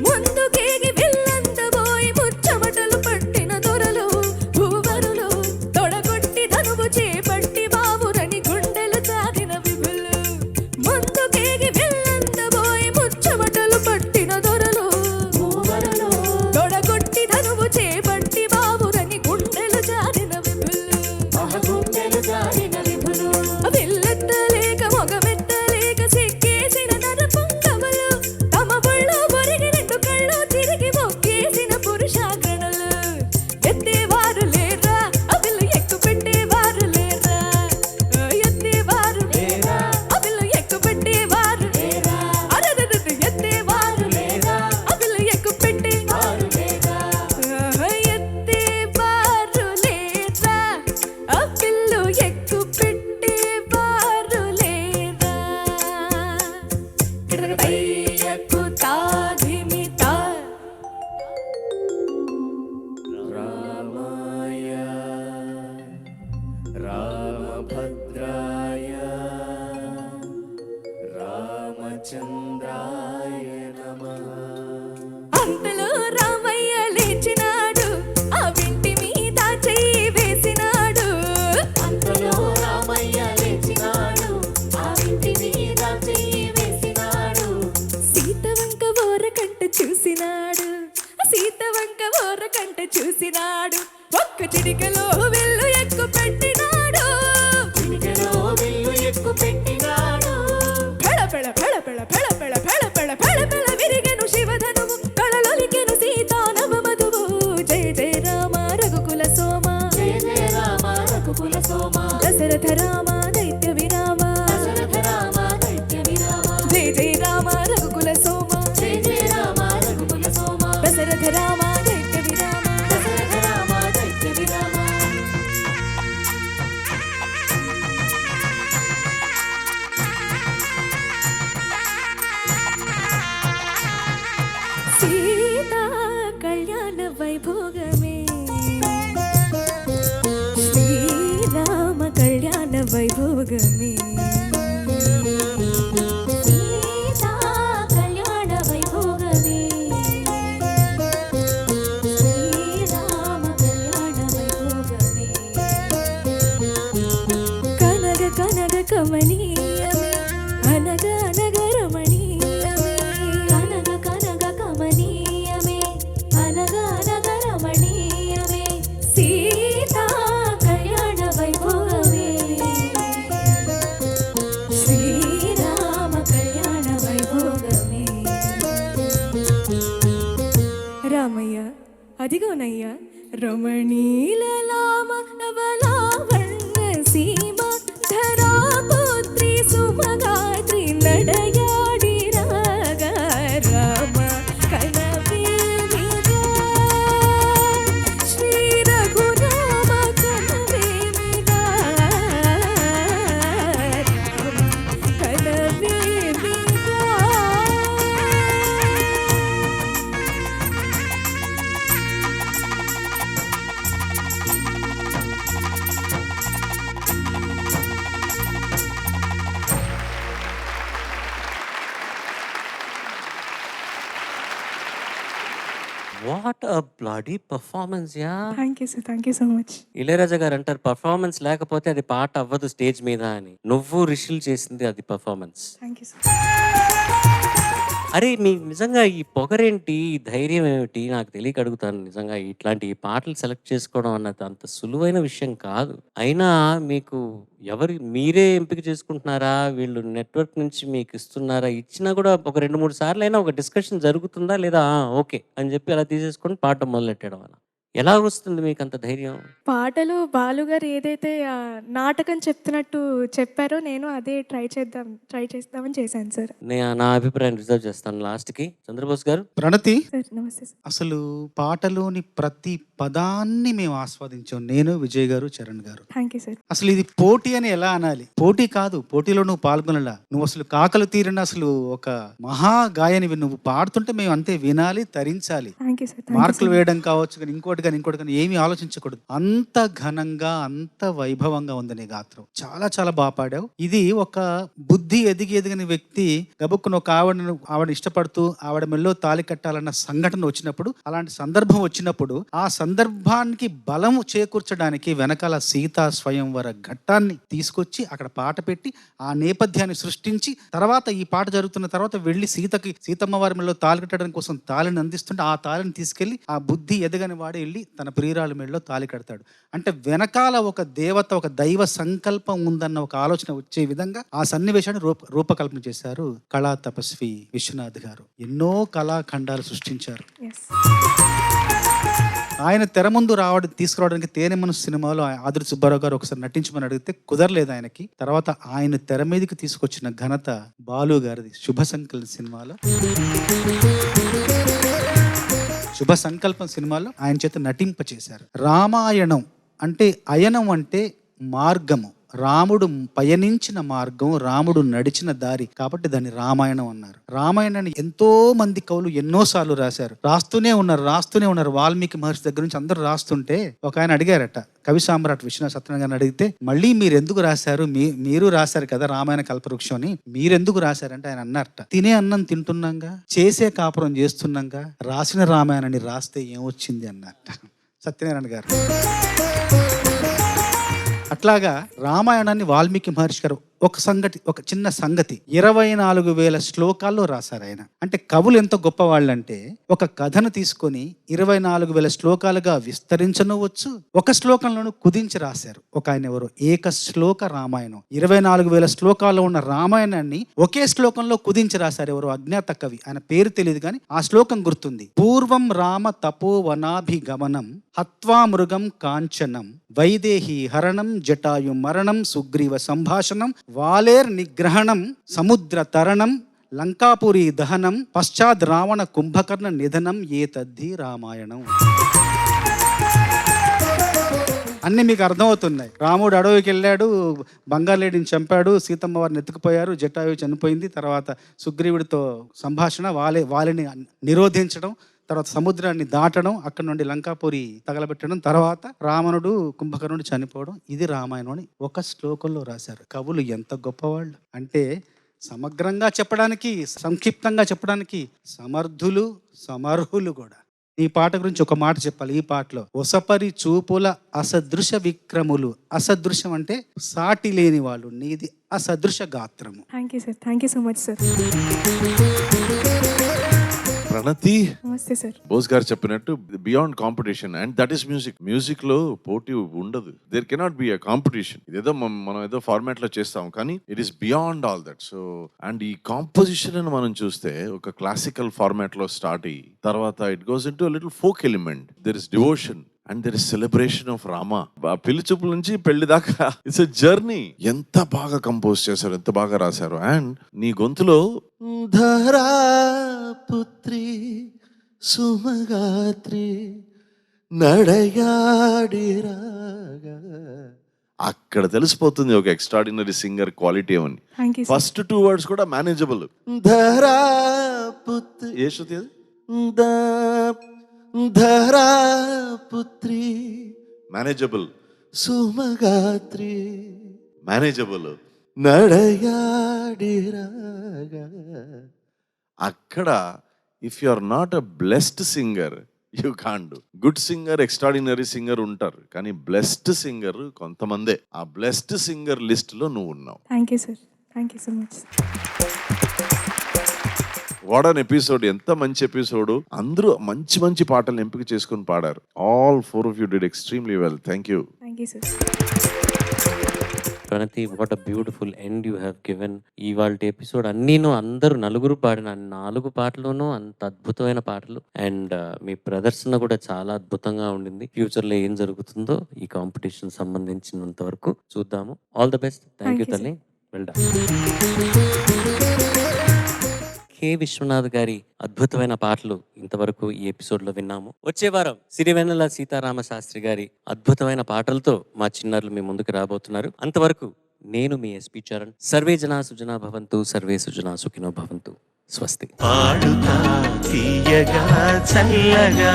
ముందుకేగి వెళ్ళందబోయి ముచ్చమటలు పట్టిన దొరలు భూవరులు తొడగొట్టి ధనువు చేపట్టి బావురని గుండెలు చాటిన విభులు ముందుకేగి వెళ్ళందబోయి ముచ్చమటలు పట్టిన దొరలు భూవరులు తొడగొట్టి ధనువు చేపట్టి బావురని గుండెలు చాటిన విభులు గుండెలు చాటిన విభులు వెళ్ళెత్తలేక మొగమెత్తలేక సిక్కేసిన నర పొంగవలు తమ ఒళ్ళో బొరిగి రెండు కళ్ళు తిరిగి మొక్కేసిన పురుషాగ్రణులు ఎత్తేవారు లేరా అవిలు ఎక్కు పెట్టేవారు లేరా ఎత్తేవారు లేరా అవిలు ఎక్కు పెట్టేవారు లేరా అరదదు ఎత్తేవారు లేరా అవిలు ఎక్కు పెట్టేవారు లేరా ఎత్తేవారు లేరా అవిలు ఎక్కు పెట్టేవారు లేరా ఎక్కు తాధిమితా రామాయ రామభద్రాయ రామచంద్రాయ నమః. అంతలో రామయ్య లేచినాడు ఆ వింటి మీద చెయ్యి వేసినాడు అంతలో రామయ్య లేచినాడు ఆ వింటి మీద చెయ్యి వేసినాడు సీత వంక ఓరకంట చూసినాడు సీత వంక ఓరకంట చూసినాడు ఒక్క చిటికలో వెళ్ళు ఎక్కు పెట్టినాడు చిటికలో వెళ్ళు ఎక్కు పెట్టినాడు పెళ పెళ పెళ పెళ పెళ పెళ పెళ పెళ పెళ పెళ విరిగెను శివధనువు కళలొలికెను సీతానవ మధువు జయ జయ రామ రఘుకుల సోమ జయ జయ రామ రఘుకుల సోమ దశరథ రామ దైత్య విరామ దశరథ రామ దైత్య విరామ జయ జయ రామ రఘుకుల సోమ జయ జయ రామ రఘుకుల సోమ దశరథ రామ దైత్య విరామ దశరథ రామ దైత్య విరామ సీతా కళ్యాణ వైభోగమే శ్రీరామ కళ్యాణ వైభోగమే సీతా కళ్యాణ వైభోగమే శ్రీరామ కళ్యాణ వైభోగమే కనగ కనగ కమనీయమే అనగ అనగ రమణీయమే కనగ కనగ కమనీయమే అనగ అనగ రమణీయమే సీతా అదిగోనయ్యా రమణీలలామ నవలావణ్య సీమ ధరాపుత్రి సుమగాత్రి నడయాడి రాగా రామ కనవేమిగా శ్రీ రఘురామ కనవేమిగా రామ కనవేమిగా. What a bloody performance yeah. Thank you sir, thank you so much. Ilaiyaraaja గారు అంటారు పర్ఫార్మెన్స్ లేకపోతే అది పాట అవ్వదు స్టేజ్ మీద అని. నువ్వు రిషిల్ చేసింది అది పర్ఫార్మెన్స్. Thank you sir. అరే మీ నిజంగా ఈ పొగరేంటి, ఈ ధైర్యం ఏమిటి నాకు తెలియక అడుగుతాను. నిజంగా ఇట్లాంటి పాటలు సెలెక్ట్ చేసుకోవడం అన్నది అంత సులువైన విషయం కాదు. అయినా మీకు మీరే ఎంపిక చేసుకుంటున్నారా, వీళ్ళు నెట్వర్క్ నుంచి మీకు ఇస్తున్నారా? ఇచ్చినా కూడా ఒక 2-3 సార్లు అయినా ఒక డిస్కషన్ జరుగుతుందా లేదా? ఓకే అని చెప్పి అలా తీసేసుకొని పాడటం మొదలెట్టడం అలా ఎలా వస్తుంది మీకు అంత ధైర్యం? పాటలు బాలుగారు ఏదైతే నాటకం చెప్తున్నట్టు చెప్పారో నేను అదే ట్రై చేద్దామని చేశాను సార్. నా అభిప్రాయం రిజర్వ్ చేస్తాను లాస్ట్ కి. చంద్రబోస్ గారు. ప్రణతి, సార్ నమస్తే సార్. అసలు పాటలోని ప్రతి పదాన్ని మేము ఆస్వాదించాం, నేను, విజయ్ గారు, చరణ్ గారు. Thank you sir. అసలు ఇది పోటీ అని ఎలా అనాలి? పోటీ కాదు, పోటీలో నువ్వు పాల్గొనలా. నువ్వు అసలు కాకలు తీరిన అసలు ఒక మహా గాయనివి. నువ్వు పాడుతుంటే మేము అంతే వినాలి, తరించాలి. Thank you sir. మార్కులు వేయడం కావచ్చు కానీ ఇంకోటి కానీ ఏమీ ఆలోచించకూడదు. అంత ఘనంగా, అంత వైభవంగా ఉంది నీ గాత్రం. చాలా చాలా బాగా పాడావు. ఇది ఒక బుద్ధి ఎదిగిన వ్యక్తి గబుక్కున ఒక ఆవిడ ఇష్టపడుతూ ఆవిడ మెల్లో తాళి కట్టాలన్న సంఘటన వచ్చినప్పుడు, అలాంటి సందర్భం వచ్చినప్పుడు ఆ సందర్భానికి బలము చేకూర్చడానికి వెనకాల సీతా స్వయంవర ఘట్టాన్ని తీసుకొచ్చి అక్కడ పాట పెట్టి ఆ నేపథ్యాన్ని సృష్టించి తర్వాత ఈ పాట జరుగుతున్న తర్వాత వెళ్ళి సీతమ్మ వారి మెల్లో తాళి కట్టడం కోసం తాళిని అందిస్తుంటే ఆ తాళిని తీసుకెళ్లి ఆ బుద్ధి ఎదగని వాడు వెళ్ళి తన ప్రియురాలు మెడలో తాళి కడతాడు. అంటే వెనకాల ఒక దేవత, ఒక దైవ సంకల్పం ఉందన్న ఒక ఆలోచన వచ్చే విధంగా ఆ సన్నివేశాన్ని రూపకల్పన చేశారు కళా తపస్వి విశ్వనాథ్ గారు. ఎన్నో కళాఖండాలు సృష్టించారు. ఆయన తెర ముందు తీసుకురావడానికి తేనె మనసు సినిమాలో ఆదురి సుబ్బారావు గారు ఒకసారి నటించమని అడిగితే కుదరలేదు ఆయనకి. తర్వాత ఆయన తెర మీదకి తీసుకొచ్చిన ఘనత బాలు గారిది. శుభ సంకల్పం సినిమాలో ఆయన చేత నటింపచేశారు. రామాయణం అంటే అయనం అంటే మార్గము, రాముడు పయనించిన మార్గం, రాముడు నడిచిన దారి, కాబట్టి దాన్ని రామాయణం అన్నారు. రామాయణాన్ని ఎంతో మంది కవులు ఎన్నోసార్లు రాస్తూనే ఉన్నారు. వాల్మీకి మహర్షి దగ్గర నుంచి అందరూ రాస్తుంటే ఒక ఆయన అడిగారట, కవి సామ్రాట్ విశ్వనాథ సత్యనారాయణ గారిని అడిగితే, మళ్ళీ మీరు ఎందుకు రాశారు, మీరు రాశారు కదా రామాయణ కల్పవృక్షం అని, మీరెందుకు రాశారంటే ఆయన అన్నారట, తినే అన్నం తింటున్నాగా, చేసే కాపురం చేస్తున్నాగా, రాసిన రామాయణాన్ని రాస్తే ఏమొచ్చింది అన్నారట సత్యనారాయణ గారు. అట్లాగా రామాయణాన్ని వాల్మీకి మహర్షి గారు ఒక చిన్న సంగతి 24,000 శ్లోకాల్లో రాశారు ఆయన. అంటే కవులు ఎంత గొప్పవాళ్ళంటే ఒక కథను తీసుకొని 24,000 శ్లోకాలుగా విస్తరించనవచ్చు, ఒక శ్లోకంలోనూ కుదించి రాశారు. ఒక ఆయన ఎవరు, ఏక శ్లోక రామాయణం, 24,000 శ్లోకాల్లో ఉన్న రామాయణాన్ని ఒకే శ్లోకంలో కుదించి రాశారు. ఎవరు, అజ్ఞాత కవి, ఆయన పేరు తెలియదు కానీ ఆ శ్లోకం గుర్తుంది. పూర్వం రామ తపోవనాభిగమనం హత్వా మృగం కాంచనం వైదేహి హరణం జటాయు మరణం సుగ్రీవ సంభాషణం వాలేర్ నిగ్రహణం సముద్ర తరణం లంకాపురి దహనం పశ్చాద్ రావణ కుంభకర్ణ నిధనం ఏతద్ధి రామాయణం. అన్నీ మీకు అర్థమవుతున్నాయి. రాముడు అడవికి వెళ్ళాడు, బంగారులేడిని చంపాడు, సీతమ్మ వారిని ఎత్తుకుపోయారు, జటాయు చనిపోయింది, తర్వాత సుగ్రీవుడితో సంభాషణ, వాలిని నిరోధించడం, తర్వాత సముద్రాన్ని దాటడం, అక్కడ నుండి లంకాపురి తగలబెట్టడం, తర్వాత రావణుడు కుంభకర్ణుడు చనిపోవడం. ఇది రామాయణం అని ఒక శ్లోకంలో రాశారు. కవులు ఎంత గొప్పవాళ్ళు అంటే సమగ్రంగా చెప్పడానికి, సంక్షిప్తంగా చెప్పడానికి సమర్థులు, సమర్హులు కూడా. ఈ పాట గురించి ఒక మాట చెప్పాలి. ఈ పాటలో ఒసపరి చూపుల అసదృశ విక్రములు, అసదృశం అంటే సాటి లేని వాళ్ళు, నీది అసదృశ గాత్రము. Thank you sir, thank you so much sir. Pranathi, నమస్తే సార్. బోస్ గారు చెప్పినట్టు beyond competition and that is music. Music లో పోటీ ఉండదు. There cannot be a competition. ఇదేదో మనం ఏదో ఫార్మాట్ లో చేస్తాం, కానీ it is beyond all that. So and ఈ కాంపోజిషన్ అని మనం చూస్తే ఒక క్లాసికల్ ఫార్మాట్ లో స్టార్ట్ అయ్యి తర్వాత it goes in to little folk element. There is devotion and there is celebration of Rama. పెళ్లి చూపుల నుంచి పెళ్లి దాకా ఇట్స్ ఎ జర్నీ. ఎంత బాగా కంపోజ్ చేశారు, ఎంత బాగా రాశారు. అండ్ నీ గొంతులో ధరా పుత్రి సుమగాత్రి నడయాడి రాగా, అక్కడ తెలిసిపోతుంది ఒక ఎక్స్ట్రాడినరీ సింగర్ క్వాలిటీ అని. Thank you sir. First 2 words కూడా మేనేజబుల్. ధరా పుత్రి ఏ శృతి అది? ధరా పుత్రి మేనేజబుల్, సుమగాత్రి మేనేజబుల్, నడయాడి రాగా. అక్కడ if you are not a blessed singer you can't do. Good singer, extraordinary singer ఉంటారు, కానీ బ్లెస్డ్ సింగర్ కొంతమందే. ఆ బ్లెస్డ్ సింగర్ లిస్ట్ లో నువ్వు ఉన్నావు. Thank you sir. Thank you so much. What an episode, ఎంత మంచి ఎపిసోడ్. అందరూ మంచి మంచి పాటలు ఎంపిక చేసుకుని పాడారు. All 4 of you did extremely well. Thank you. Thank you sir. Pranathi, what a beautiful end you have given. ఇవాళ ఎపిసోడ్ అన్నీను అందరూ నలుగురు పాడిన 4 పాటలును అంత అద్భుతమైన పాటలు. అండ్ మీ ప్రదర్శన కూడా చాలా అద్భుతంగా ఉండింది. ఫ్యూచర్ లో ఏం జరుగుతుందో ఈ కాంపిటీషన్ సంబంధించినంత వరకు చూద్దాము. All the best. Thank you తల్లి. Well done. కె విశ్వనాథ్ గారి అద్భుతమైన పాటలు ఇంతవరకు ఈ ఎపిసోడ్ లో విన్నాము. వచ్చే వారం సిరివెన్నెల సీతారామ శాస్త్రి గారి అద్భుతమైన పాటలతో మా చిన్నారులు మీ ముందుకు రాబోతున్నారు. అంతవరకు నేను మీ ఎస్పి చరణ్. సర్వే జనా సుజనా భవంతు, సర్వే సుజనా సుఖినో భవంతు. స్వస్తి. పాడుతా తీయగా చల్లగా